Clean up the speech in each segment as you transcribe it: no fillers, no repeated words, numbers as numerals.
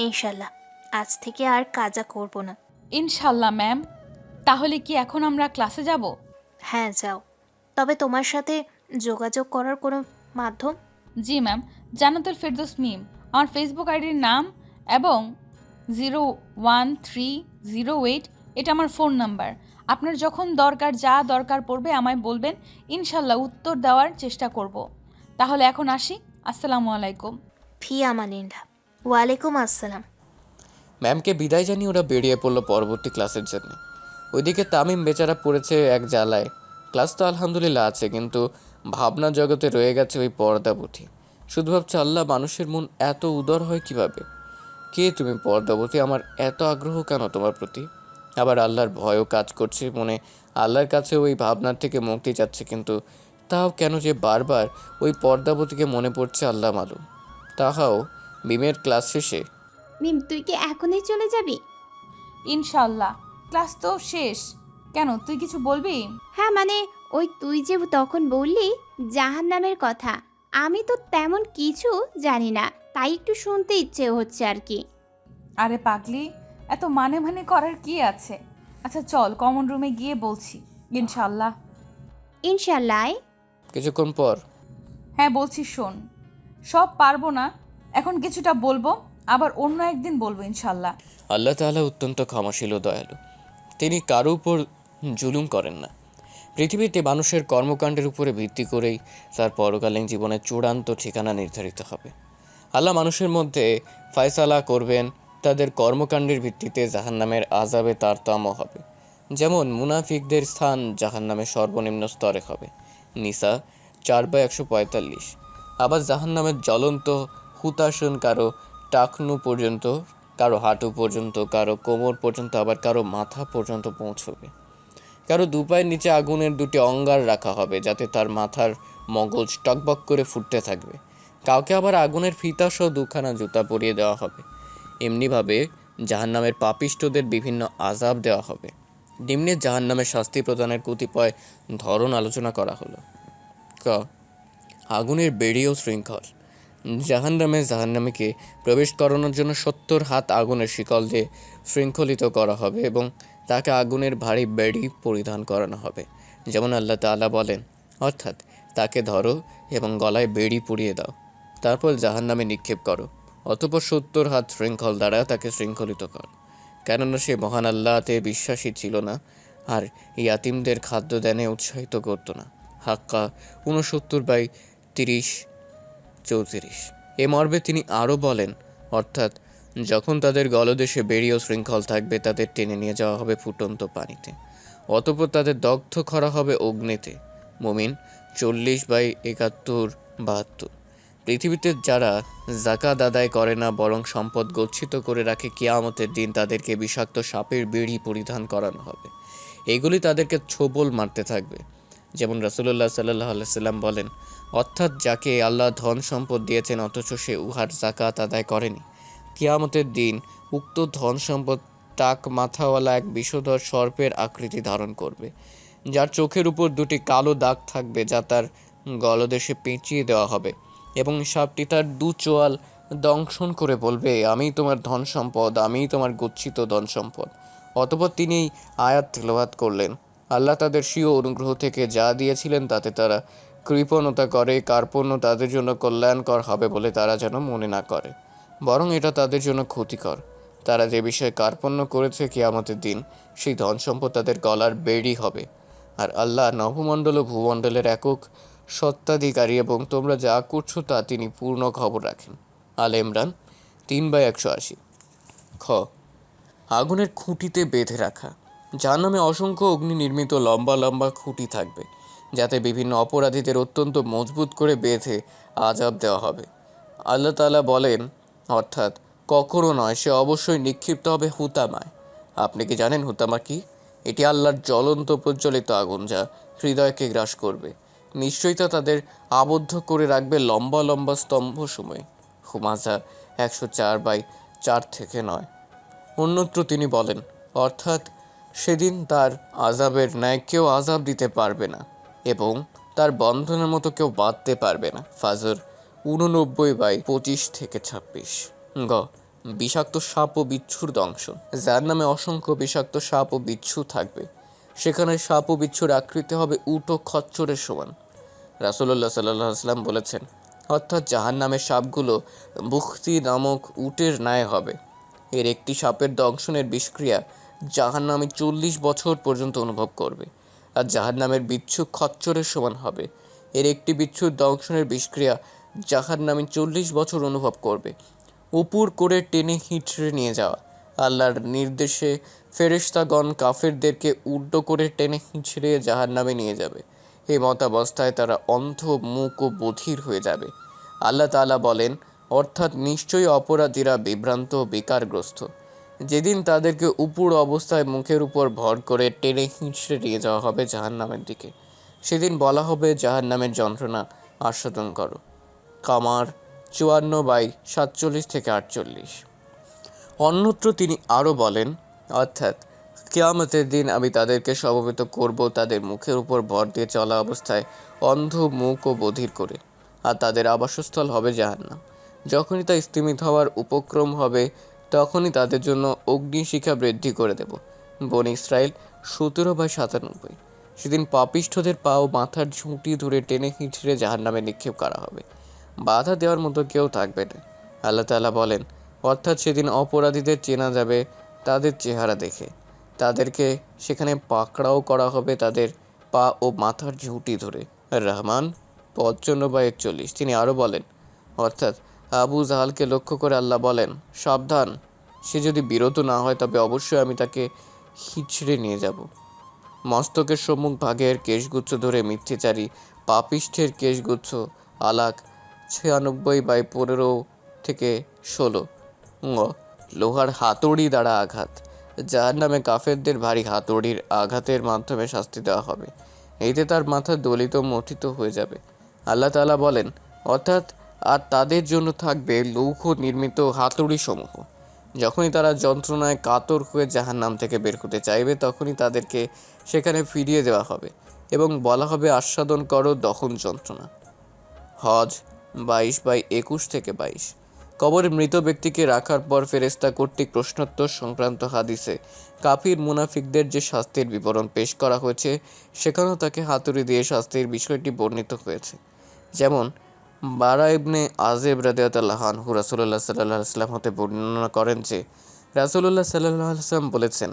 ইনশাল্লাহ আজ থেকে আর কাজা করব না। ইনশাল্লাহ ম্যাম। তাহলে কি এখন আমরা ক্লাসে যাব? হ্যাঁ যাও, তবে তোমার সাথে যোগাযোগ করার কোনো মাধ্যম? জি ম্যাম, জান্নাতুল ফেরদৌস মিম আমার ফেসবুক আইডির নাম, এবং 01308 এটা আমার ফোন নাম্বার। আপনার যখন দরকার, যা দরকার পড়বে আমায় বলবেন, ইনশাল্লাহ উত্তর দেওয়ার চেষ্টা করব। তাহলে এখন আসি। আসসালামু আলাইকুম। ফি আমানিল্লাহ। ওয়ালাইকুম আসসালাম। ম্যামকে বিদায় জানিয়ে ওরা বেরিয়ে পড়লো পরবর্তী ক্লাসের জন্য। ওইদিকে তামিম বেচারা পড়েছে এক জ্বালায়। ক্লাস তো আলহামদুলিল্লাহ আছে, কিন্তু ভাবনা জগতে রয়ে গেছে ওই পর্দাবতী। শুধু ভাবছে, আল্লাহ, মানুষের মন এত উদার হয় কিভাবে? কে তুমি পর্দাবতী? আমার এত আগ্রহ কেন তোমার প্রতি? আবার আল্লাহর ভয়ও কাজ করছে মনে। আল্লাহর কাছে ওই ভাবনার থেকে মুক্তি চাচ্ছে, কিন্তু তাও কেন যে বারবার ওই পর্দাবতীকে মনে পড়ছে আল্লাহ মালুম। তাহাও মিমের ক্লাস শেষে। মিম, তুই কি এখনই চলে যাবি? ইনশাল্লাহ, ক্লাস তো শেষ। কেন, তুই কিছু বলবি? হ্যাঁ মানে, ওই তুই যে তখন বললি জাহান্নামের কথা, আমি তো তেমন কিছু জানি না, তাই একটু শুনতে ইচ্ছে হচ্ছে আর কি। আরে পাগলি, এত মানে মানে করার কি আছে? আচ্ছা চল, কমন রুমে গিয়ে বলছি। ইনশাল্লাহ। ইনশাল্লাহ। কিছুক্ষণ পর। হ্যাঁ বলছি, শোন। সব পারবো না, এখন কিছুটা বলবো, আবার অন্য একদিন বলবো ইনশাল্লাহ। আল্লাহ তাআলা অত্যন্ত ক্ষমাশীল ও দয়ালু। তিনি কারো উপর জুলুম করেন না। পৃথিবীতে মানুষের কর্মকাণ্ডের উপরে ভিত্তি করেই তার পরকালীন জীবনের চূড়ান্ত ঠিকানা নির্ধারিত হবে। আল্লাহ মানুষের মধ্যে ফয়সালা করবেন, তাদের কর্মকাণ্ডের ভিত্তিতে জাহান্নামের আযাবে তারতম্য হবে। যেমন মুনাফিকদের স্থান জাহান্নামের সর্বনিম্ন স্তরে হবে, নিসা 4/145। আবার জাহান্নামের জ্বলন্ত হুতাশন কারো টাকনু পর্যন্ত, কারো হাঁটু পর্যন্ত, কারো কোমর পর্যন্ত, আবার কারো মাথা পর্যন্ত পৌঁছবে। কারো দুপায়ের নিচে আগুনের দুটি অঙ্গার রাখা হবে, যাতে তার মাথার মগজ টকবক করে ফুটতে থাকবে। কাউকে আবার আগুনের ফিতাসহ দুখানা জুতা পরিয়ে দেওয়া হবে। এমনিভাবে জাহান্নামের পাপিষ্ঠদের বিভিন্ন আযাব দেওয়া হবে। নিম্নে জাহান্নামের শাস্তি প্রদানের কতিপয় ধরন আলোচনা করা হলো। ক, আগুনের বেড়ি ও শৃঙ্খল। জাহান্নামীকে প্রবেশ করানোর জন্য 70 হাত আগুনের শিকল দিয়ে শৃঙ্খলিত করা হবে এবং তাকে আগুনের ভারী বেড়ি পরিধান করানো হবে, যেমন আল্লাহ তাআলা বলেন, অর্থাৎ তাকে ধরো এবং গলায় বেড়ি পরিয়ে দাও, তারপর জাহান্নামে নিক্ষেপ করো, অতঃপর 70 হাত শৃঙ্খল দ্বারা তাকে শৃঙ্খলিত করো। কেননা সে মহান আল্লাহতে বিশ্বাসী ছিল না, আর ইয়াতিমদের খাদ্যদানে উৎসাহিত করতো না। হাক্কা 69/30-34। এ মর্মে তিনি আরও বলেন, অর্থাৎ যখন তাদের গলদেশে বেড়ি ও শৃঙ্খল থাকবে, তাদের টেনে নিয়ে যাওয়া হবে ফুটন্ত পানিতে, অতঃপর তাদের দগ্ধ করা হবে অগ্নিতে। মুমিন 40/71-72। পৃথিবীতে যারা যাকাত আদায় করে না, বরং সম্পদ গচ্ছিত করে রাখে, কিয়ামতের দিন তাদেরকে বিষাক্ত সাপের বেড়ি পরিধান করানো হবে। এইগুলি তাদেরকে ছোবল মারতে থাকবে। যেমন রাসূলুল্লাহ সাল্লাল্লাহু আলাইহি সাল্লাম বলেন, অর্থাৎ যাকে আল্লাহ ধন সম্পদ দিয়েছেন অথচ সে উহার যাকাত আদায় করেনি, কিয়ামতের দিন উক্ত ধন সম্পদ টাক মাথাওয়ালা এক বিষধর সর্পের আকৃতি ধারণ করবে, যার চোখের উপর দুটি কালো দাগ থাকবে, যা তার গলদেশে পেঁচিয়ে দেওয়া হবে, এবং সাপটি তার দু চোয়াল দংশন করে বলবে, আমিই তোমার ধন সম্পদ, আমিই তোমার গচ্ছিত ধন সম্পদ। অতঃপর তিনি এই আয়াত তিলাওয়াত করলেন, আল্লাহ তাদের স্বীয় অনুগ্রহ থেকে যা দিয়েছিলেন তাতে তারা কৃপণতা করে, কার্পণ্য তাদের জন্য কল্যাণকর হবে বলে তারা যেন মনে না করে, বরং এটা তাদের জন্য ক্ষতিকর। তারা যে বিষয়ে কার্পণ্য করেছে, কিয়ামতের দিন সেই ধন সম্পদ তাদের গলার বেড়ি হবে। আর আল্লাহ নভমণ্ডল ও ভূমণ্ডলের একক সত্ত্বাধিকারী, এবং তোমরা যা করছো তা তিনি পূর্ণ খবর রাখেন। আলে ইমরান 3/180। খ, আগুনের খুঁটিতে বেঁধে রাখা। জাহান্নামে অসংখ্য অগ্নি নির্মিত লম্বা লম্বা খুঁটি থাকবে, যাতে বিভিন্ন অপরাধীদের অত্যন্ত মজবুত করে বেঁধে আযাব দেওয়া হবে। আল্লাহ তাআলা বলেন, অর্থাৎ কখনো নয়, সে অবশ্যই নিক্ষিপ্ত হবে হুতামায়। আপনি কি জানেন হুতামা কি? এটি আল্লাহর জ্বলন্ত প্রজ্বলিত আগুন, যা হৃদয়কে গ্রাস করবে। নিশ্চয়ই তা তাদের আবদ্ধ করে রাখবে লম্বা লম্বা স্তম্ভ সময়ে। হুমাজা 104/4-9। অন্যত্র তিনি বলেন, অর্থাৎ সেদিন তার আযাবের ন্যায় কেউ আযাব দিতে পারবে না, এবং তার বন্ধনের মতো কেউ বাঁধতে পারবে না। ফাজর 89/25-26। গ, বিষাক্ত সাপ ও বিচ্ছুর দংশন। জাহান্নামে অসংখ্য বিষাক্ত সাপ ও বিচ্ছু থাকবে। সেখানে সাপ ও বিচ্ছুর আকৃতি হবে উট ও খচ্চরের সমান। রাসূলুল্লাহ সাল্লাল্লাহু আলাইহি ওয়াসাল্লাম বলেছেন, অর্থাৎ জাহান্নামের সাপগুলো বুখতি নামক উটের ন্যায় হবে। এর একটি সাপের দংশনের বিষক্রিয়া জাহান্নামী 40 বছর পর্যন্ত অনুভব করবে। আর জাহান্নামের বিচ্ছু খচ্চরের সমান হবে। এর একটি বিচ্ছুর দংশনের বিষক্রিয়া জাহান্নামী 40 বছর অনুভব করবে। উপর করে টেনে হিঁচড়ে নিয়ে যাওয়া। আল্লাহর নির্দেশে ফেরেশতাগণ কাফেরদেরকে উল্টো করে টেনে হিঁচড়ে জাহান্নামে নিয়ে যাবে। এই মতাবস্থায় তারা অন্ধ, মূক ও বধির হয়ে যাবে। আল্লাহ তাআলা বলেন, অর্থাৎ নিশ্চয়ই অপরাধীরা বিভ্রান্ত ও বিকারগ্রস্ত। যেদিন তাদেরকে উপর অবস্থায় মুখের উপর ভর করে টেনে হিঁচড়ে নিয়ে যাওয়া হবে জাহান্নামের দিকে। সেদিন বলা হবে, জাহান্নামের যন্ত্রণা আস্বাদন করো। কামার 54/47-48। অন্যত্র তিনি আরও বলেন, অর্থাৎ কিয়ামতের দিন আমি তাদেরকে সমবেত করব তাদের মুখের উপর ভর দিয়ে চলা অবস্থায় অন্ধ, মূক ও বধির করে, আর তাদের আবাসস্থল হবে জাহান্নাম। যখনই তা স্থিমিত হওয়ার উপক্রম হবে তখনই তাদের জন্য অগ্নিশিখা বৃদ্ধি করে দেব। বনী ইসরাইল 17/97। সেদিন পাপিষ্ঠদের পা ও মাথার ঝুঁটি ধরে টেনে হিঁচড়ে জাহান্নামে নিক্ষেপ করা হবে। বাধা দেওয়ার মতো কেউ থাকবে না। আল্লাহ তাআলা বলেন, অর্থাৎ সেদিন অপরাধীদের চেনা যাবে তাদের চেহারা দেখে। তাদেরকে সেখানে পাকড়াও করা হবে তাদের পা ও মাথার ঝুঁটি ধরে। রহমান 55/41। তিনি আরও বলেন, অর্থাৎ আবু জাহালকে লক্ষ্য করে আল্লাহ বলেন, সাবধান, সে যদি বিরত না হয় তবে অবশ্যই আমি তাকে হিঁচড়ে নিয়ে যাব। মস্তকের সম্মুখ ভাগের কেশগুচ্ছ ধরে মিথ্যেচারী পাপিষ্ঠের কেশগুচ্ছ আলাক 96/15-16। লোহার হাতুড়ি দ্বারা আঘাত। জাহান্নামে কাফেরদের ভারী হাতুড়ির আঘাতের মাধ্যমে শাস্তি দেওয়া হবে। এতে তার মাথা দলিত মথিত হয়ে যাবে। আল্লাহ তাআলা বলেন, অর্থাৎ আর তাদের জন্য থাকবে লৌহ নির্মিত হাতুড়ি সমূহ। যখনই তারা যন্ত্রণায় কাতর হয়ে জাহান্নাম থেকে বের হতে চাইবে তখনই তাদেরকে সেখানে ফিরিয়ে দেওয়া হবে এবং বলা হবে, আস্বাদন করো দহন যন্ত্রণা। হজ 22/21-22। কবরে মৃত ব্যক্তিকে রাখার পর ফেরেশতা কর্তৃক প্রশ্নোত্তর সংক্রান্ত হাদিসে কাফির মুনাফিকদের যে শাস্তির বিবরণ পেশ করা হয়েছে সেখানেও তাকে হাতুড়ি দিয়ে শাস্তির বিষয়টি বর্ণিত হয়েছে। যেমন বারা ইবনে আযিব রাদিয়াল্লাহু আনহু রাসূলুল্লাহ সাল্লাল্লাহু আলাইহি ওয়াসাল্লাম হতে বর্ণনা করেন যে রাসূলুল্লাহ সাল্লাল্লাহু আলাইহি ওয়াসাল্লাম বলেছেন,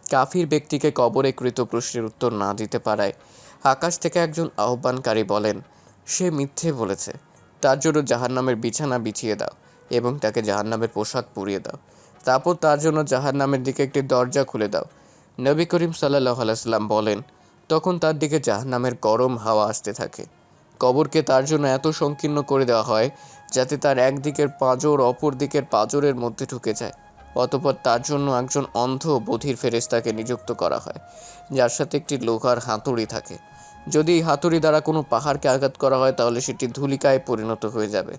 কাফির ব্যক্তিকে কবরে কৃত প্রশ্নের উত্তর না দিতে পারায় আকাশ থেকে একজন আহ্বানকারী বলেন, সে মিথ্যে বলেছে, তার জন্য জাহান্নামের বিছানা বিছিয়ে দাও এবং তাকে জাহান্নামের পোশাক পরিয়ে দাও। তারপর তার জন্য জাহান্নামের দিকে একটি দরজা খুলে দাও। নবী করিম সাল্লাল্লাহু আলাইহি ওয়াসাল্লাম বলেন, তখন তার দিকে জাহান্নামের গরম হাওয়া আসতে থাকে। কবরকে তার জন্য এত সংকীর্ণ করে দেওয়া হয় যাতে তার একদিকের পাঁজর অপর দিকের পাঁজরের মধ্যে ঢুকে যায়। অতঃপর তার জন্য একজন অন্ধ বধির ফেরেশতাকে নিযুক্ত করা হয়, যার সাথে একটি লোহার হাতুড়ি থাকে। যদি এই হাতুড়ি দ্বারা কোনো পাহাড়কে আঘাত করা হয় তাহলে সেটি ধূলিকায় পরিণত হয়ে যাবে।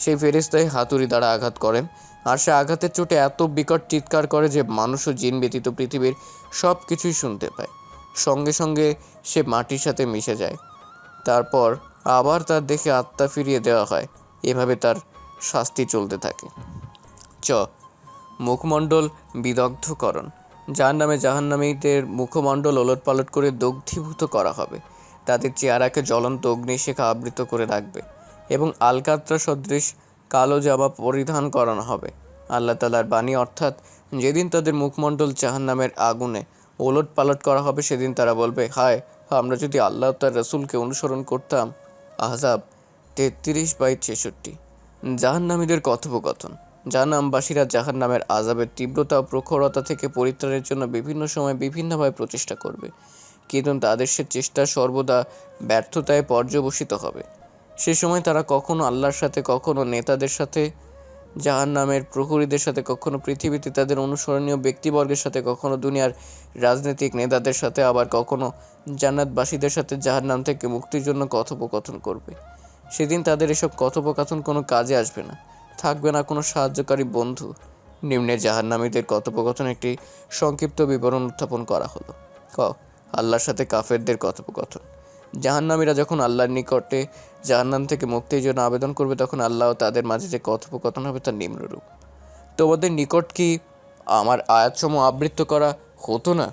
সেই ফেরেশতাই হাতুড়ি দ্বারা আঘাত করেন, আর সে আঘাতের চোটে এত বিকট চিৎকার করে যে মানুষ ও জিন ব্যতীত পৃথিবীর সব কিছুই শুনতে পায়। সঙ্গে সঙ্গে সে মাটির সাথে মিশে যায়। তারপর আবার তার দেখে আত্মা ফিরিয়ে দেওয়া হয়। এভাবে তার শাস্তি চলতে থাকে। মুখমণ্ডল বিদগ্ধকরণ। জাহান্নামীদের মুখমণ্ডল ওলটপালট করে দগ্ধীভূত করা হবে। তাদের চেহারাকে জ্বলন্ত অগ্নিশিখা আবৃত করে রাখবে এবং আলকাত্রা সদৃশ কালো জামা পরিধান করানো হবে। আল্লাহ তাআলার বাণী, অর্থাৎ যেদিন তাদের মুখমণ্ডল জাহান্নামের আগুনে ওলটপালট করা হবে সেদিন তারা বলবে, হায়, আমরা যদি আল্লাহ তার রাসূলকে অনুসরণ করতাম। আহজাব 33/66। জাহান্নামীদের কথোপকথন। জাহান্নামবাসীরা জাহান্নামের আযাবের তীব্রতা ও প্রখরতা থেকে পরিত্রাণের জন্য বিভিন্ন সময় বিভিন্নভাবে প্রচেষ্টা করবে, কিন্তু তাদের সে চেষ্টা সর্বদা ব্যর্থতায় পর্যবসিত হবে। সে সময় তারা কখনো আল্লাহর সাথে, কখনো নেতাদের সাথে, জাহান্নামের প্রহরীদের সাথে, কখনো পৃথিবীতে তাদের অনুসরণীয় ব্যক্তিবর্গের সাথে, কখনো দুনিয়ার রাজনৈতিক নেতাদের সাথে, আবার কখনো জান্নাতবাসীদের সাথে জাহান্নাম থেকে মুক্তির জন্য কথোপকথন করবে। সেদিন তাদের এসব কথোপকথন কোনো কাজে আসবে না, থাকবে না কোনো সাহায্যকারী বন্ধু। নিম্নে জাহান্নামীদের কথোপকথন একটি সংক্ষিপ্ত বিবরণ উত্থাপন করা হলো। আল্লাহর সাথে কাফেরদের কথোপকথন। জাহান্নামীরা যখন আল্লাহর নিকটে জাহান্নাম থেকে মুক্তির জন্য আবেদন করবে তখন আল্লাহ তাদের মাঝে যে কথোপকথন হবে তার নিম্নরূপ। তোমাদের নিকট কি আমার আয়াতসমূহ আবৃত্ত করা হতো না?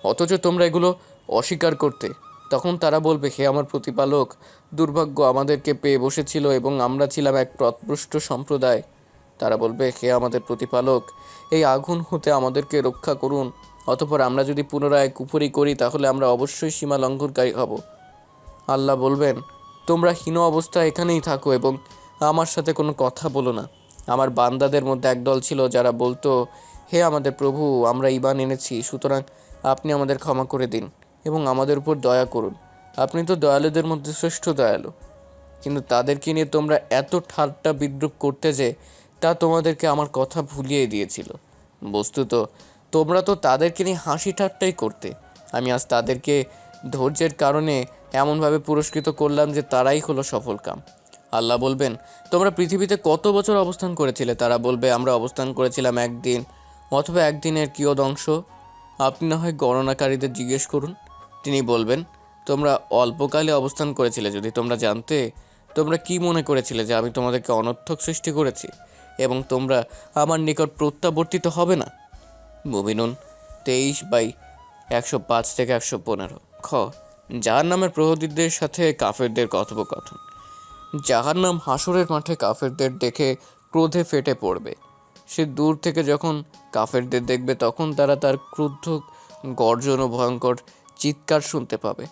অথচ তোমরা এগুলো অস্বীকার করতে। তখন তারা বলবে, হে আমার প্রতিপালক, দুর্ভাগ্য আমাদেরকে পেয়ে বসেছিল এবং আমরা ছিলাম এক পথভ্রষ্ট সম্প্রদায়। তারা বলবে, হে আমাদের প্রতিপালক, এই আগুন হতে আমাদেরকে রক্ষা করুন। অতঃপর আমরা যদি পুনরায় কুফরি করি তাহলে আমরা অবশ্যই সীমা লঙ্ঘনকারী হব। আল্লাহ বলবেন, তোমরা হীন অবস্থায় এখানেই থাকো এবং আমার সাথে কোনো কথা বলো না। আমার বান্দাদের মধ্যে একদল ছিল যারা বলতো, হে আমাদের প্রভু, আমরা ঈমান এনেছি, সুতরাং আপনি আমাদের ক্ষমা করে দিন এবং আমাদের উপর দয়া করুন। আপনি তো দয়ালুদের মধ্যে শ্রেষ্ঠ দয়ালু। কিন্তু তাদেরকে নিয়ে তোমরা এত ঠাট্টা বিদ্রূপ করতে যে তা তোমাদেরকে আমার কথা ভুলিয়ে দিয়েছিল। বস্তুত তোমরা তো তাদেরকে নিয়ে হাসি ঠাট্টাই করতে। আমি আজ তাদেরকে ধৈর্যের কারণে এমনভাবে পুরস্কৃত করলাম যে তারাই হলো সফলকাম। আল্লাহ বলবেন, তোমরা পৃথিবীতে কত বছর অবস্থান করেছিলে? তারা বলবে, আমরা অবস্থান করেছিলাম একদিন অথবা একদিনের কিয়দংশ। আপনি না হয় গণনাকারীদের জিজ্ঞেস করুন। তিনি বলবেন, তোমরা অল্পকালে অবস্থান করেছিলে। যদি তোমরা জানতে, তোমরা কি মনে করেছিলে যে আমি তোমাদেরকে অনর্থক সৃষ্টি করেছি এবং তোমরা আমার নিকট প্রত্যাবর্তিত হবে না? মুমিনুন 23/105 থেকে 115। খ, জাহান্নামের প্রহরীদের সাথে কাফেরদের কথোপকথন। জাহান্নাম হাসরের মাঠে কাফেরদের দেখে ক্রোধে ফেটে পড়বে। সে দূর থেকে যখন কাফেরদের দেখবে তখন তারা তার ক্রুদ্ধ গর্জন ও ভয়ঙ্কর চিৎকার শুনতে পাবে।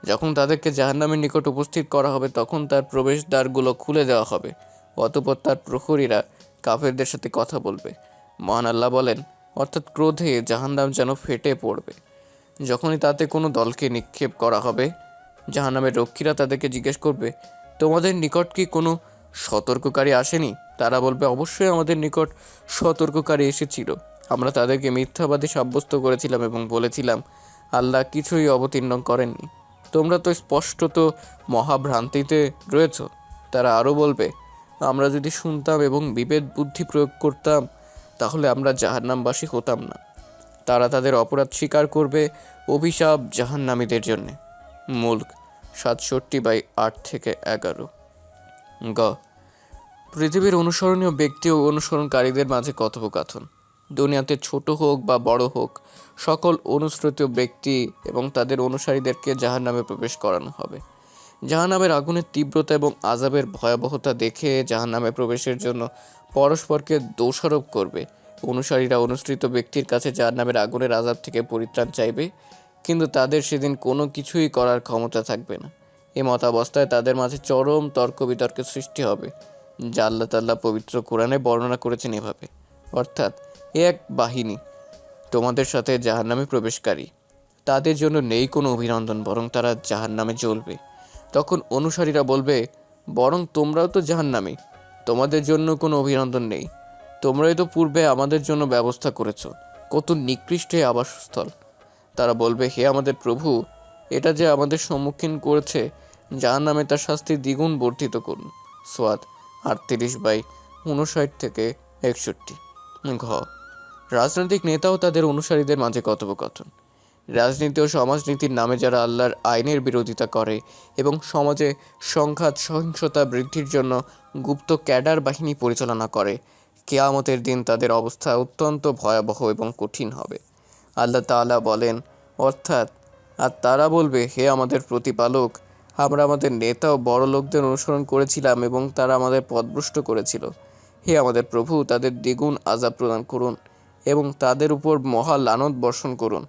যখন তাদেরকে জাহান্নামের নিকট উপস্থিত করা হবে তখন তার প্রবেশদ্বারগুলো খুলে দেওয়া হবে। অতঃপর তার প্রহরীরা কাফেরদের সাথে কথা বলবে। মহান আল্লাহ বলেন, অর্থাৎ ক্রোধে জাহান্নাম যেন ফেটে পড়বে। যখনই তাতে কোনো দলকে নিক্ষেপ করা হবে, জাহান্নামের রক্ষীরা তাদেরকে জিজ্ঞেস করবে, তোমাদের নিকট কি কোনো সতর্ককারী আসেনি? তারা বলবে, অবশ্যই আমাদের নিকট সতর্ককারী এসেছিল। আমরা তাদেরকে মিথ্যাবাদী সাব্যস্ত করেছিলাম এবং বলেছিলাম, আল্লাহ কিছুই অবতীর্ণ করেননি। তোমরা তো স্পষ্টত মহাভ্রান্তিতে রয়েছ। তারা আরও বলবে, আমরা যদি শুনতাম এবং বিবেক বুদ্ধি প্রয়োগ করতাম তাহলে আমরা জাহান্নামবাসী হতাম না। তারা তাদের অপরাধ স্বীকার করবে। অভিশাপ জাহান্নামীদের জন্যে। মুল্ক 67/8 থেকে 11। গ, পৃথিবীর অনুসরণীয় ব্যক্তি ও অনুসরণকারীদের মাঝে কথোপকথন। দুনিয়াতে ছোট হোক বা বড় হোক, সকল অনুসৃত ব্যক্তি এবং তাদের অনুসারীদেরকে জাহান্নামে প্রবেশ করানো হবে। জাহান্নামের আগুনের তীব্রতা এবং আযাবের ভয়াবহতা দেখে জাহান্নামে প্রবেশের জন্য পরস্পরকে দোষারোপ করবে। অনুসারীরা অনুসৃত ব্যক্তির কাছে জাহান্নামের আগুনের আযাব থেকে পরিত্রাণ চাইবে, কিন্তু তাদের সেদিন কোনো কিছুই করার ক্ষমতা থাকবে না। এ মতাবস্থায় তাদের মাঝে চরম তর্ক বিতর্কের সৃষ্টি হবে, যা আল্লাহ তাআলা পবিত্র কোরআনে বর্ণনা করেছেন এভাবে, অর্থাৎ এ এক বাহিনী তোমাদের সাথে জাহান্নামে প্রবেশকারী, তাদের জন্য নেই কোনো অভিনন্দন, বরং তারা জাহান্নামে জ্বলবে। তখন অনুসারীরা বলবে, বরং তোমরাও তো জাহান্নামী, তোমাদের জন্য কোনো অভিনন্দন নেই। তোমরাই তো পূর্বে আমাদের জন্য ব্যবস্থা করেছো, কত নিকৃষ্ট এই আবাসস্থল। তারা বলবে, হে আমাদের প্রভু, এটা যে আমাদের সম্মুখীন করেছে জাহান্নামে, তার শাস্তি দ্বিগুণ বর্ধিত করুন। সোয়াদ 38/59 থেকে 61। ঘ, রাজনৈতিক নেতা ও তাদের অনুসারীদের মাঝে কথোপকথন। রাজনীতি ও সমাজনীতির নামে যারা আল্লাহর আইনের বিরোধিতা করে এবং সমাজে সংঘাত সহিংসতা বৃদ্ধির জন্য গুপ্ত ক্যাডার বাহিনী পরিচালনা করে, কিয়ামতের দিন তাদের অবস্থা অত্যন্ত ভয়াবহ এবং কঠিন হবে। আল্লাহ তাআলা বলেন, অর্থাৎ আর তারা বলবে, হে আমাদের প্রতিপালক, আমরা আমাদের নেতা ও বড় লোকদের অনুসরণ করেছিলাম এবং তারা আমাদের পথভ্রষ্ট করেছিল। হে আমাদের প্রভু, তাদের দ্বিগুণ আযাব প্রদান করুন এবং তাদের উপর মহা লানত বর্ষণ করুন।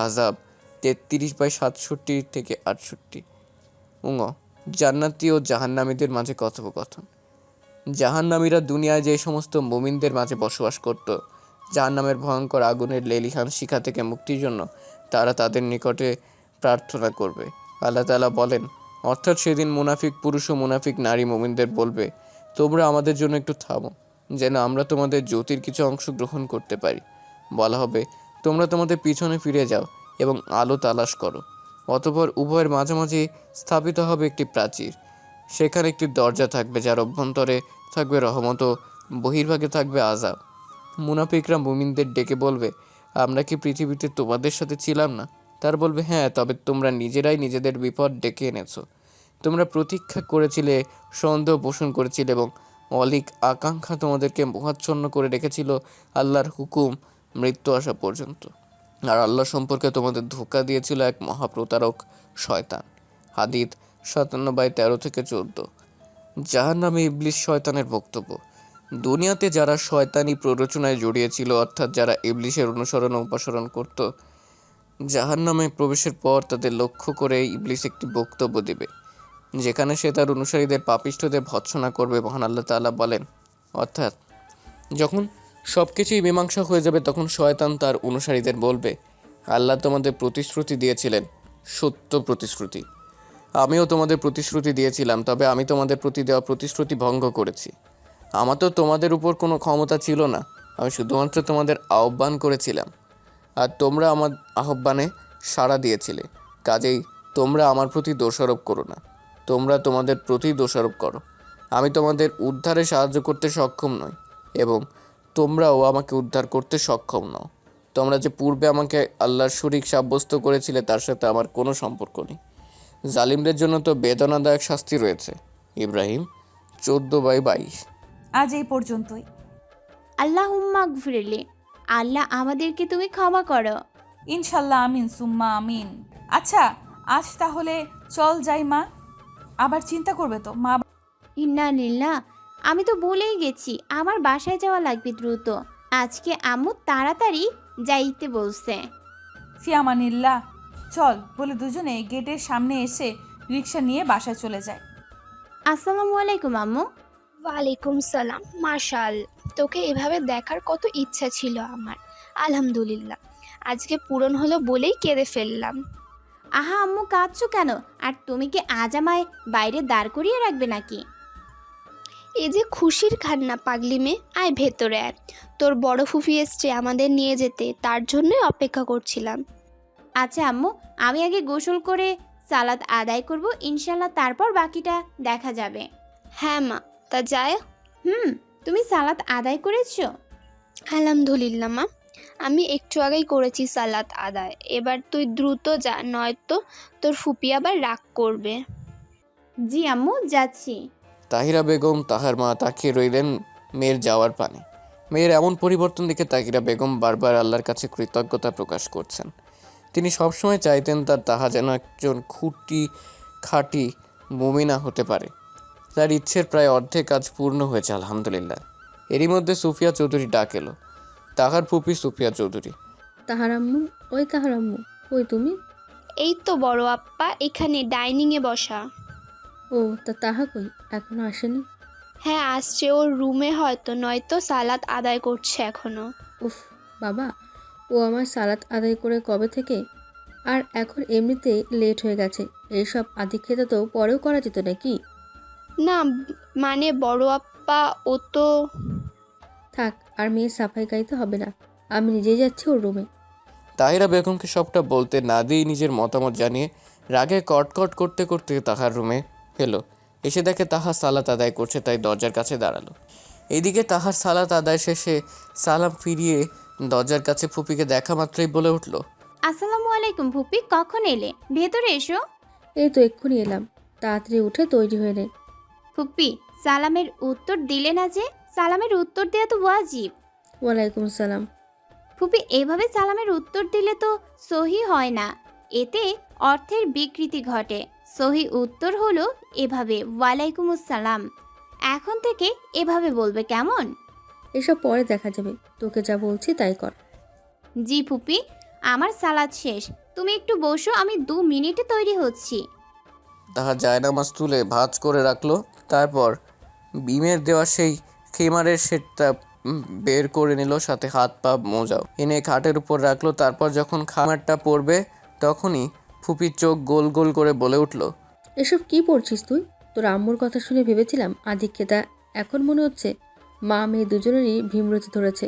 আযাব 33/67 থেকে 68। জান্নাতি ও জাহান্নামীদের মাঝে কথোপকথন। জাহান্নামীরা দুনিয়ায় যে সমস্ত মুমিনদের মাঝে বসবাস করত, জাহান্নামের ভয়ঙ্কর আগুনের লেলিহান শিখা থেকে মুক্তির জন্য তারা তাদের নিকটে প্রার্থনা করবে। আল্লাহ তাআলা বলেন, অর্থাৎ সেদিন মুনাফিক পুরুষ ও মুনাফিক নারী মুমিনদের বলবে, তোমরা আমাদের জন্য একটু থামো, যেন আমরা তোমাদের জ্যোতির কিছু অংশ গ্রহণ করতে পারি। বলা হবে, তোমরা তোমাদের পিছনে ফিরে যাও এবং আলো তালাশ করো। অতঃপর উভয়ের মাঝামাঝি স্থাপিত হবে একটি প্রাচীর। সেখানে একটি দরজা থাকবে, যার অভ্যন্তরে থাকবে রহমত ও বহির্ভাগে থাকবে আযাব। মুনাফিকরা মুমিনদের ডেকে বলবে, আমরা কি পৃথিবীতে তোমাদের সাথে ছিলাম না? তার বলবে, হ্যাঁ, তবে তোমরা নিজেরাই নিজেদের বিপদ ডেকে এনেছো। তোমরা প্রতীক্ষা করেছিলে, সন্দেহ পোষণ করেছিলে এবং অলিক আকাঙ্ক্ষা তোমাদেরকে মোহাচ্ছন্ন করে রেখেছিল আল্লাহর হুকুম মৃত্যু আসা পর্যন্ত। আর আল্লাহ সম্পর্কে তোমাদের ধোঁকা দিয়েছিল এক মহাপ্রতারক শয়তান। হাদিদ 57/13-14। জাহান্নামে ইবলিস শয়তানের বক্তব্য। দুনিয়াতে যারা শয়তানি প্ররোচনায় জড়িয়েছিল, অর্থাৎ যারা ইবলিসের অনুসরণ ও উপাসনা করত, জাহান্নামে প্রবেশের পর তাদের লক্ষ্য করে ইবলিস একটি বক্তব্য দেবে, যেখানে সে তার অনুসারীদের পাপিষ্ঠদের ভৎসনা করবে। মহান আল্লাহ তাআলা বলেন, অর্থাৎ যখন সব কিছুই মীমাংসা হয়ে যাবে তখন শয়তান তার অনুসারীদের বলবে, আল্লাহ তোমাদের প্রতিশ্রুতি দিয়েছিলেন, সত্য প্রতিশ্রুতি। আমিও তোমাদের প্রতিশ্রুতি দিয়েছিলাম, তবে আমি তোমাদের প্রতি দেওয়া প্রতিশ্রুতি ভঙ্গ করেছি। আমার তো তোমাদের উপর কোনো ক্ষমতা ছিল না, আমি শুধুমাত্র তোমাদের আহ্বান করেছিলাম, আর তোমরা আমার আহ্বানে সাড়া দিয়েছিলে। কাজেই তোমরা আমার প্রতি দোষারোপ করো না, তোমরা তোমাদের প্রতি দোষারোপ করো। আমি তোমাদের উদ্ধারে সাহায্য করতে সক্ষম নই এবং তোমরাও আমাকে উদ্ধার করতে সক্ষম নও। তোমরা যে পূর্বে আমাকে আল্লাহর শরীক সাব্যস্ত করেছিলে তার সাথে আমার কোনো সম্পর্ক নেই। জালিমদের জন্য তো বেদনাদায়ক শাস্তি রয়েছে। ইব্রাহিম 14/22। আজ এই পর্যন্তই। আল্লাহুম্মা গফিরলি, আল্লাহ আমাদেরকে তুমি ক্ষমা করো। ইনশাল্লাহ, আমিন সুম্মা আমিন। আচ্ছা, আজ তাহলে চল যাই মা, আবার চিন্তা করবে তো মা। ইন্না লিল্লাহ, আমি তো ভুলেই গেছি, আমার বাসায় যাওয়া লাগবে দ্রুত। আজকে আম্মু তাড়াতাড়ি যাইতে বলছে। ফিয়ামানিল্লাহ। চল বলে দুজনে গেটের সামনে এসে রিক্সা নিয়ে বাসায় চলে যায়। আসসালামু আলাইকুম আম্মু। ওয়ালাইকুম সালাম। মাশাল, তোকে এভাবে দেখার কত ইচ্ছা ছিল আমার। আলহামদুলিল্লাহ, আজকে পূরণ হলো বলেই কেঁদে ফেললাম। আহা আম্মু, কাঁদছো কেন? আর তুমি কি আজ আমায় বাইরে দাঁড় করিয়ে রাখবে নাকি? এই যে খুশির কান্না পাগলি মেয়ে, আয় ভেতরে আয়। তোর বড় ফুফি এসছে আমাদের নিয়ে যেতে, তার জন্যই অপেক্ষা করছিলাম। আচ্ছা আম্মু, আমি আগে গোসল করে সালাত আদায় করব, ইনশাল্লাহ তারপর বাকিটা দেখা যাবে। হ্যাঁ মা, তা যায়? তুমি সালাত আদায় করেছো? আলহামদুলিল্লাহ মা, আমি একটু আগেই করেছি সালাত আদায়। এবার তুই দ্রুত যা, নয়তো তোর ফুপি আবার রাগ করবে। জি আম্মু, যাচ্ছি। তাহিরা বেগম তাহার মা তাকিয়ে রইলেন মেয়ের যাওয়ার পানে। মেয়ের এমন পরিবর্তন দেখে তাহিরা বেগম বারবার আল্লাহর কাছে কৃতজ্ঞতা প্রকাশ করছেন। তিনি সবসময় চাইতেন তাহা যেন একজন খাঁটি মুমিনা হতে পারে। তার ইচ্ছের প্রায় অর্ধেক কাজ পূর্ণ হয়েছে, আলহামদুলিল্লাহ। এরই মধ্যে সুফিয়া চৌধুরী ডাক এলো। তাহার ফুপি সুফিয়া চৌধুরী। তাহার আম্মু, ওই তাহার আম্মু, ওই তুমি? এই তো বড় আপ্পা, এখানে ডাইনিংয়ে বসা। ও, তা তাহা কই, এখনো আসেনি? হ্যাঁ আসছে, ওর রুমে হয়তো, নয়তো সালাত আদায় করছে এখনো। উফ বাবা, ও আমার সালাত আদায় করে কবে থেকে, আর এখন এমনিতে লেট হয়ে গেছে। এইসব আদিক্ষেতা তো পরেও করা যেত নাকি? না মানে বড় আপ্পা, ও তো। থাক, আর মেয়ে সাফাই গাইতে হবে না, আমি নিজেই যাচ্ছি ওর রুমে। তাহিরা বেগমকে সবটা বলতে না দিয়েই নিজের মতামত জানিয়ে রাগে কটকট করতে করতে তাহার রুমে এলো। এসে দেখে তাহার সালাত আদায় করছে, তাই দরজার কাছে দাঁড়ালো। এইদিকে তাহার সালাত আদায় শেষে সালাম ফিরিয়ে দরজার কাছে ফুপিকে দেখা মাত্রই বলে উঠল, আসসালামু আলাইকুম ফুপি, কখন এলে? ভেতরে এসো। এই তো এক্ষুনি এলাম, তাড়াতাড়ি উঠে তৈরি হয়ে নে। ফুপি, সালামের উত্তর দিলে না যে? সালামের উত্তর দেওয়া তো ওয়াজিব। ওয়ালাইকুম সালাম। ফুপি, এভাবে সালামের উত্তর দিলে তো সহি হয় না, এতে অর্থের বিকৃতি ঘটে। সহি উত্তর হলো এভাবে, ওয়ালাইকুম আসসালাম। এখন থেকে এভাবে বলবে, কেমন? এসব পরে দেখা যাবে, তোকে যা বলছি তাই কর। জি ফুপি, আমার সালাদ শেষ, তুমি একটু বসো, আমি 2 মিনিটে তৈরি হচ্ছি। তাহার জায়নামাজ তুলে ভাঁজ করে রাখলো। তারপর বিমের দেওয়া সেই খেমারের সেটটা বের করে নিল, সাথে হাত পা মোজাও এনে খাটের উপর রাখলো। তারপর যখন খামারটা পড়বে তখনই ফুপির চোখ গোল গোল করে বলে উঠল, এসব কি পড়ছিস তুই? তোর আম্মুর কথা শুনে ভেবেছিলাম আদিক্ষেতা, এখন মনে হচ্ছে মা মেয়ে দুজনেরই ভীমরতি ধরেছে।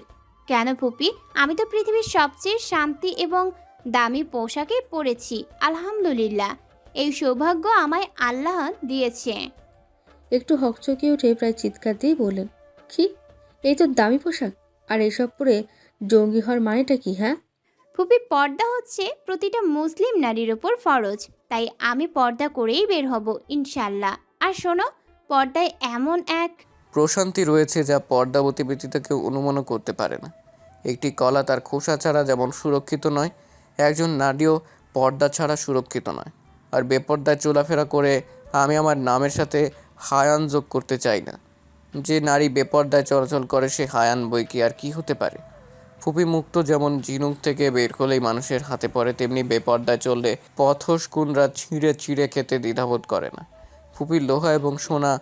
কেন ফুপি, আমি তো পৃথিবীর সবচেয়ে শান্তি এবং দামি পোশাকে পরেছি, আলহামদুলিল্লাহ। এই সৌভাগ্য আমায় আল্লাহ দিয়েছে। একটু হকচকিয়ে উঠে প্রায় চিৎকার দিয়েই বললেন, কি, এই তো দামি পোশাক, আর এসব পরে জঙ্গি হওয়ার মানেটা কি? হ্যাঁ ফুপি, পর্দা হচ্ছে প্রতিটা মুসলিম নারীর ওপর ফরজ, তাই আমি পর্দা করেই বের হব ইনশাল্লাহ। আর শোনো, পর্দায় এমন এক প্রশান্তি রয়েছে যা পর্দাবতী ব্যতীত কেউ অনুমানও করতে পারে না। একটি কলা তার খোসা ছাড়া যেমন সুরক্ষিত নয়, একজন নারীও পর্দা ছাড়া সুরক্ষিত নয়। আর বেপর্দায় চলাফেরা করে আমি আমার নামের সাথে হায়ান যোগ করতে চাই না। যে নারী বেপর্দায় চলাচল করে সে হায়ান বই কি আর কি হতে পারে। ফুপি মুক্ত যেমন ঝিনুক থেকে বের হলেই মানুষের হাতে পড়ে, তেমনি বেপর্দায় চললে পথস কুনরা ছিঁড়ে ছিঁড়ে খেতে দ্বিধাবোধ করে না। ফুপির লোহা এবং সোনা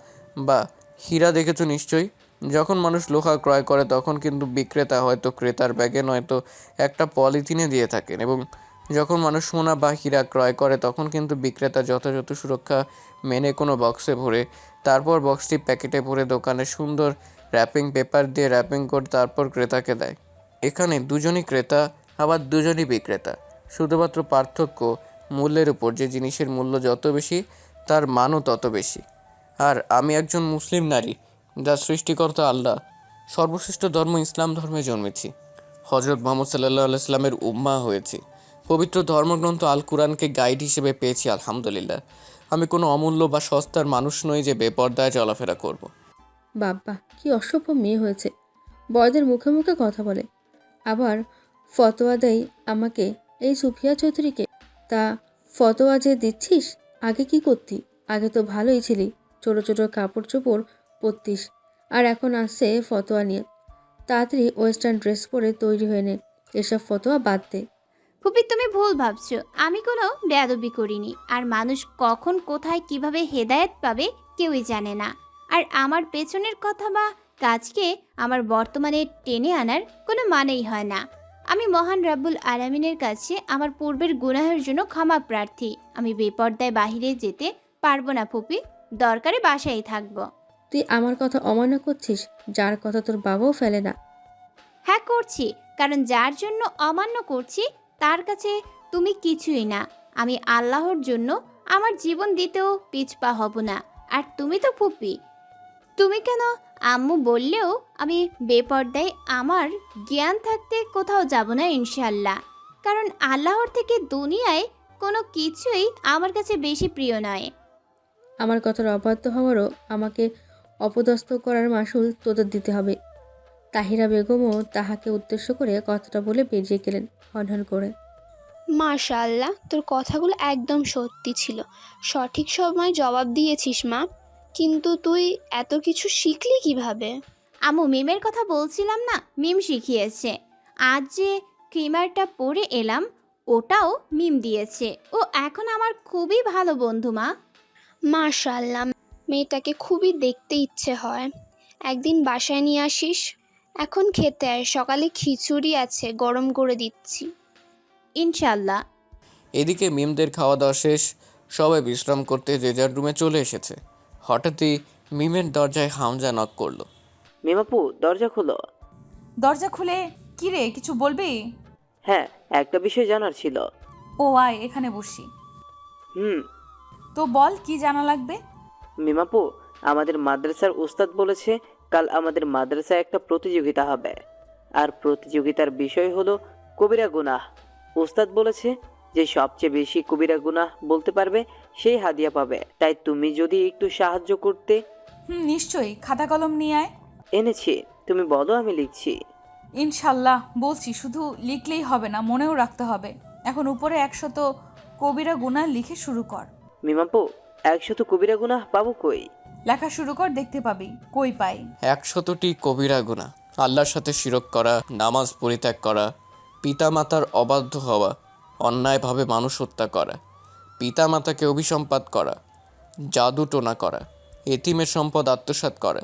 বা হীরা দেখেছো নিশ্চয়ই। যখন মানুষ লোহা ক্রয় করে তখন কিন্তু বিক্রেতা হয়তো ক্রেতার ব্যাগে নয়তো একটা পলিথিনে দিয়ে থাকেন, এবং যখন মানুষ সোনা বা হীরা ক্রয় করে তখন কিন্তু বিক্রেতা যথাযথ সুরক্ষা মেনে কোনো বক্সে ভরে, তারপর বক্সটি প্যাকেটে ভরে দোকানে সুন্দর র্যাপিং পেপার দিয়ে র্যাপিং করে তারপর ক্রেতাকে দেয়। এখানে দুজনই ক্রেতা আবার দুজনই বিক্রেতা, শুধুমাত্র পার্থক্য মূল্যের উপর। যে জিনিসের মূল্য যত বেশি তার মানও তত বেশি। আর আমি একজন মুসলিম নারী, যার সৃষ্টিকর্তা আল্লাহ। সর্বশ্রেষ্ঠ ধর্ম ইসলাম ধর্মে জন্মেছি, হজরত মোহাম্মদ সাল্লাল্লাহু আলাইহি সাল্লামের উম্মাহ হয়েছি, পবিত্র ধর্মগ্রন্থ আল কুরআনকে গাইড হিসেবে পেয়েছি আলহামদুলিল্লাহ। আমি কোনো অমূল্য বা সস্তার মানুষ নই যে বেপর্দায় চলাফেরা করব। বাব্বা কি অসভ্য মেয়ে হয়েছে, বড়দের মুখে মুখে কথা বলে, আবার ফতোয়া দেয় আমাকে, এই সুফিয়া চৌধুরীকে। তা ফতোয়া যে দিচ্ছিস, আগে কি করতি? আগে তো ভালোই ছিলি, ছোটো ছোটো কাপড় চোপড় পরতিস, আর এখন আসছে ফতোয়া নিয়ে। তাড়াতাড়ি ওয়েস্টার্ন ড্রেস পরে তৈরি হয়ে নে, এসব ফতোয়া বাদ দে। ফুপি তুমি ভুল ভাবছো, আমি কোনো বেয়াদবি করিনি। আর মানুষ কখন কোথায় কিভাবে হেদায়েত পাবে কেউই জানে না। আর আমার পেছনের কথা বা কাজকে আমার বর্তমানে টেনে আনার কোনো মানেই হয় না। আমি মহান রাব্বুল আলামিনের কাছে আমার পূর্বের গুনাহের জন্য ক্ষমা প্রার্থী। আমি বেপর্দায় বাহিরে যেতে পারবো না ফুপি, দরকারে বাসায় থাকবো। তুই আমার কথা অমান্য করছিস, যার কথা তোর বাবাও ফেলে না। হ্যাঁ করছি, কারণ যার জন্য অমান্য করছি তার কাছে তুমি কিছুই না। আমি আল্লাহর জন্য আমার জীবন দিতেও পিছপা হব না। আর তুমি তো ফুপি, তুমি কেন আম্মু বললেও আমি বেপর্দায় আমার জ্ঞান থাকতে কোথাও যাব না ইনশাল্লাহ। কারণ আল্লাহর থেকে দুনিয়ায় কোনো কিছুই আমার কাছে বেশি প্রিয় নয়। আমার কথার অবাধ্য হওয়ারও আমাকে অপদস্থ করার মাসুল তোদের দিতে হবে। তাহিরা বেগমও তাহাকে উদ্দেশ্য করে কথাটা বলে বেরিয়ে গেলেন হনহন করে। মাশাআল্লাহ, তোর কথাগুলো একদম সত্যি ছিল। সঠিক সময় জবাব দিয়েছিস মা। কিন্তু তুই এত কিছু শিখলি কিভাবে? আম্মু মিমের কথা বলছিলাম না, মিম শিখিয়েছে। আজ যে ক্রিমারটা পরে এলাম ওটাও মিম দিয়েছে। ও এখন আমার খুবই ভালো বন্ধু মা। মাশাআল্লাহ, মেয়েটাকে খুবই দেখতে ইচ্ছে হয়। একদিন বাসায় নিয়ে আসিস। এখন খেতে আয়, সকালে খিচুড়ি আছে, গরম করে দিচ্ছি। ইনশাল্লাহ। এদিকে মিমদের খাওয়া দাওয়া শেষ, সবাই বিশ্রাম করতে যে যার রুমে চলে এসেছে। হঠাৎই মিমের দরজায় হামজা নক করলো। মিমাপু দরজা খোলো। দরজা খুলে কি রে, কিছু বলবি? হ্যাঁ, একটা বিষয় জানার ছিল। ও আয়, এখানে বসি। হুম। তো বল, কি জানা লাগবে? মিমাপু, আমাদের মাদ্রাসার উস্তাদ বলেছে কাল আমাদের মাদ্রাসায় একটা প্রতিযোগিতা হবে, আর প্রতিযোগিতার বিষয় হলো কবিরা গুনাহ। উস্তাদ বলেছে যে সবচেয়ে বেশি কবিরা গুনাহ বলতে পারবে সেই হাদিয়া পাবে। তাই তুমি যদি একটু সাহায্য করতে। নিশ্চয়ই, খাতা কলম নিয়ে আয়। এনেছি, তুমি বলো আমি লিখছি। ইনশাল্লাহ বলছি, শুধু লিখলেই হবে না, মনেও রাখতে হবে। এখন উপরে 100 কবিরা গুনাহ লিখে শুরু কর। মিমাপু, 100 কবিরা গুনাহ পাবো কই? লেখা শুরু কর, দেখতে পাবি কই পাই। 100টি কবিরা গুনাহ: আল্লাহর সাথে শিরক করা, নামাজ পরিত্যাগ করা, পিতামাতার অবাধ্য হওয়া, অন্যায়ভাবে মানুষ হত্যা করা, পিতামাতাকে অভিসম্পাত করা, জাদু টোনা করা, এতিমের সম্পদ আত্মসাৎ করা,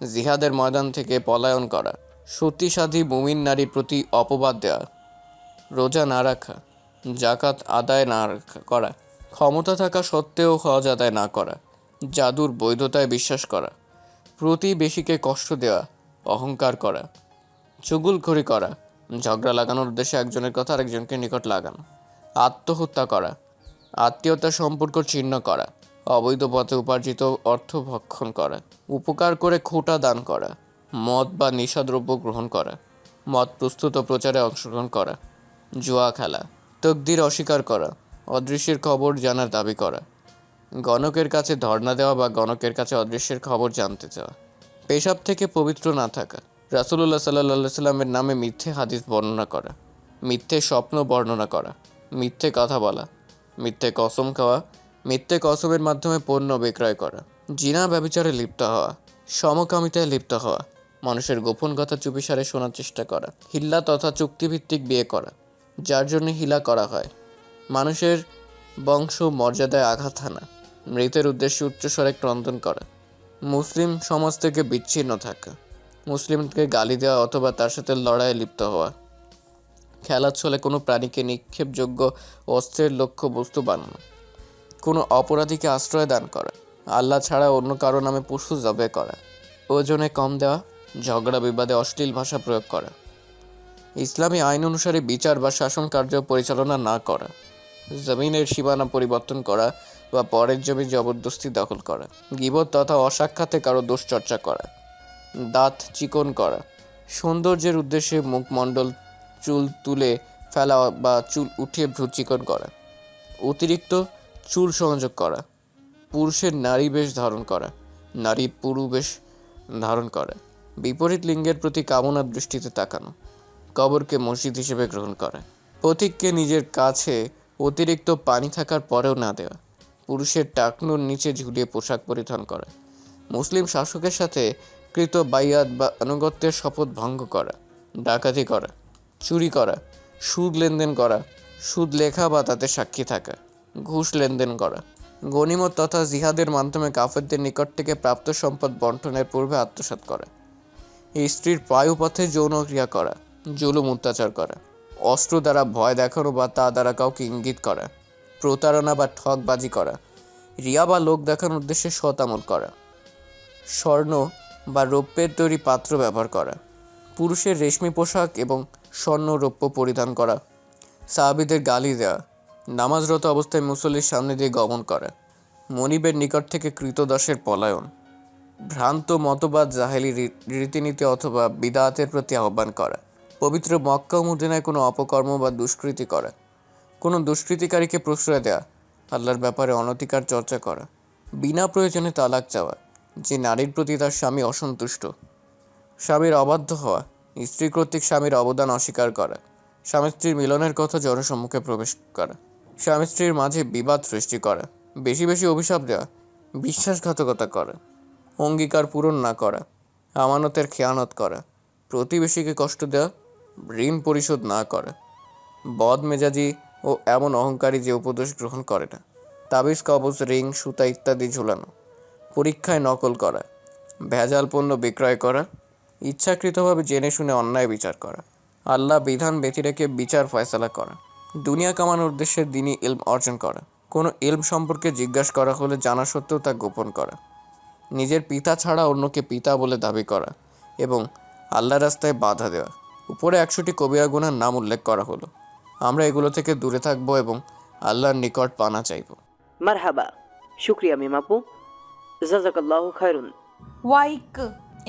জিহাদের ময়দান থেকে পলায়ন করা, সতীসাধী মুমিন নারীর প্রতি অপবাদ দেওয়া, রোজা না রাখা, জাকাত আদায় না করা, ক্ষমতা থাকা সত্ত্বেও হজ আদায় না করা, জাদুর বৈধতায় বিশ্বাস করা, প্রতিবেশীকে কষ্ট দেওয়া, অহংকার করা, চুগলখড়ি করা, ঝগড়া লাগানোর উদ্দেশ্যে একজনের কথা আরেকজনকে নিকট লাগানো, আত্মহত্যা করা, আত্মীয়তার সম্পর্ক ছিন্ন করা, অবৈধ পথে উপার্জিত অর্থ ভক্ষণ করা, উপকার করে খোটা দান করা, মদ বা নেশাদ্রব্য গ্রহণ করা, মদ প্রস্তুত ও প্রচারে অংশগ্রহণ করা, জুয়া খেলা, তকদির অস্বীকার করা, অদৃশ্যের খবর জানার দাবি করা, গণকের কাছে ধর্ণা দেওয়া বা গণকের কাছে অদৃশ্যের খবর জানতে চাওয়া, পেশাব থেকে পবিত্র না থাকা, রাসূলুল্লাহ সাল্লাল্লাহু সাল্লামের নামে মিথ্যে হাদিস বর্ণনা করা, মিথ্যে স্বপ্ন বর্ণনা করা, মিথ্যে কথা বলা, মিথ্যে কসম খাওয়া, মিথ্যে কসমের মাধ্যমে পণ্য বিক্রয় করা, জিনা ব্যভিচারে লিপ্ত হওয়া, সমকামিতায় লিপ্ত হওয়া, মানুষের গোপন কথা চুপিসারে শোনার চেষ্টা করা, হিল্লা তথা চুক্তিভিত্তিক বিয়ে করা, যার জন্য হিলা করা হয়, মানুষের বংশ মর্যাদায় আঘাত হানা, মৃতের উদ্দেশ্যে উচ্চস্বরে ক্রন্দন করা, মুসলিম সমাজ থেকে বিচ্ছিন্ন থাকা, মুসলিমকে গালি দেওয়া অথবা তার সাথে লড়াইয়ে লিপ্ত হওয়া, খেলার ছলে কোনো প্রাণীকে নিক্ষেপযোগ্য অস্ত্রের লক্ষ্য বস্তু বানানো, কোনো অপরাধীকে আশ্রয় দান করা, আল্লাহ ছাড়া অন্য কারো নামে পশু জবে করা, ওজনে কম দেওয়া, ঝগড়া বিবাদে অশ্লীল ভাষা প্রয়োগ করা, ইসলামী আইন অনুসারে বিচার বা শাসন কার্য পরিচালনা না করা, জমিনের সীমানা পরিবর্তন করা বা পরের জমি জবরদস্তি দখল করা, গীবত তথা অসাক্ষাতে কারো দুশ্চর্চা করা, দাঁত চিকন করা, সৌন্দর্যের উদ্দেশ্যে মুখমণ্ডল চুল তুলে ফেলা বা চুল উঠিয়ে ভ্রু চিকন করা, অতিরিক্ত চুল সংযোগ করা, পুরুষের নারী বেশ ধারণ করা, নারী পুরু বেশ ধারণ করা, বিপরীত লিঙ্গের প্রতি কামনার দৃষ্টিতে তাকানো, কবরকে মসজিদ হিসেবে গ্রহণ করা, পথিককে নিজের কাছে অতিরিক্ত পানি থাকার পরেও না দেওয়া, পুরুষের টাকনুর নিচে ঝুলিয়ে পোশাক পরিধান করা, মুসলিম শাসকের সাথে কৃত বাইয়াত বা আনুগত্যের শপথ ভঙ্গ করা, ডাকাতি করা, চুরি করা, সুদ লেনদেন করা, সুদ লেখা বা তাতে সাক্ষী থাকা, ঘুষ লেনদেন করা, গনিমত তথা জিহাদের মাধ্যমে কাফেরদের নিকট থেকে প্রাপ্ত সম্পদ বন্টনের পূর্বে আত্মসাৎ করা, স্ত্রীর পায়ুপথে যৌন ক্রিয়া করা, জুলুম অত্যাচার করা, অস্ত্র দ্বারা ভয় দেখানো বা তা দ্বারা কাউকে ইঙ্গিত করা, প্রতারণা বা ঠকবাজি করা, রিয়া বা লোক দেখানোর উদ্দেশ্যে সৎ আমল করা, স্বর্ণ বা রৌপ্যের তৈরি পাত্র ব্যবহার করা, পুরুষের রেশমি পোশাক এবং স্বর্ণ রৌপ্য পরিধান করা, সাহাবীদের গালি দেওয়া, নামাজরত অবস্থায় মুসল্লির সামনে দিয়ে গমন করা, মনিবের নিকট থেকে কৃতদাসের পলায়ন, ভ্রান্ত মতবাদ জাহেলি রীতিনীতি অথবা বিদাতের প্রতি আহ্বান করা, পবিত্র মক্কা ও মদিনায় কোনো অপকর্ম বা দুষ্কৃতি করা, কোনো দুষ্কৃতিকারীকে প্রশ্রয় দেওয়া, আল্লাহর ব্যাপারে অনধিকার চর্চা করা, বিনা প্রয়োজনে তালাক চাওয়া, যে নারীর প্রতি তার স্বামী অসন্তুষ্ট, স্বামীর অবাধ্য হওয়া, স্ত্রী কর্তৃক স্বামীর অবদান অস্বীকার করা, স্বামী স্ত্রীর মিলনের কথা জনসম্মুখে প্রবেশ করা, স্বামী স্ত্রীর মাঝে বিবাদ সৃষ্টি করা, বেশি বেশি অভিশাপ দেওয়া, বিশ্বাসঘাতকতা করা, অঙ্গীকার পূরণ না করা, আমানতের খেয়ানত করা, প্রতিবেশীকে কষ্ট দেওয়া, ঋণ পরিশোধ না করা, বদমেজাজি ও এমন অহংকারী যে উপদেশ গ্রহণ করে না, তাবিজ কবজ রিং সুতা ইত্যাদি ঝুলানো, পরীক্ষায় নকল করা, ভেজাল পণ্য বিক্রয় করা, ইচ্ছাকৃতভাবে জেনে শুনে অন্যায় বিচার করা, আল্লাহ বিধান ব্যতি রেখে বিচার ফয়সালা করা, দুনিয়া কামানোর উদ্দেশ্যে দ্বীনি ইলম অর্জন করা, কোনো ইলম সম্পর্কে জিজ্ঞাসা করা হলে জানা সত্ত্বেও তা গোপন করা, নিজের পিতা ছাড়া অন্যকে পিতা বলে দাবি করা এবং আল্লাহ রাস্তায় বাধা দেওয়া। উপরে 100টি কবিরা গুনার নাম উল্লেখ করা হলো। আমরা এগুলো থেকে দূরে থাকবো এবং আল্লাহর নিকট পানা চাইব। মারহাবা, শুক্রিয়া মিমাপু, জাযাকাল্লাহু খায়রুন। ওয়াইক,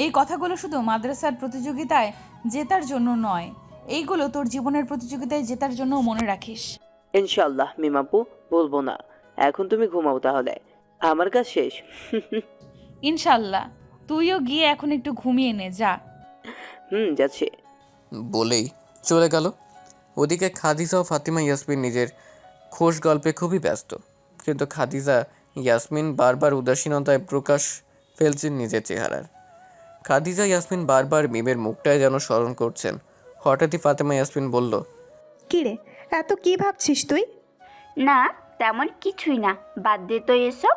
এই কথাগুলো শুধু মাদ্রাসার প্রতিযোগিতায় জেতার জন্য নয়, এইগুলো তোর জীবনের প্রতিযোগিতায় জেতার জন্য মনে রাখিস। ইনশাআল্লাহ মিমাপু, বলবো না। এখন তুমি ঘুমাও তাহলে, আমার কাজ শেষ। ইনশাল্লাহ, তুইও গিয়ে এখন একটু ঘুমিয়ে নে, যা। যাচ্ছে বলেই চলে গেল। ওদিকে খাদিজা ও ফাতিমা ইয়াসমিন নিজের খোশ গল্পে খুবই ব্যস্ত, কিন্তু খাদিজা ইয়াসমিন বারবার উদাসীনতায় প্রকাশ ফেলছেন নিজের চেহারার। খাদিজা ইয়াসমিন বারবার মিমের মুখটায় যেন স্মরণ করছেন। হঠাৎই ফাতিমা ইয়াসমিন বলল, কিরে, এত কি ভাবছিস তুই? না, তেমন কিছুই না, বাদ দে তো এসব।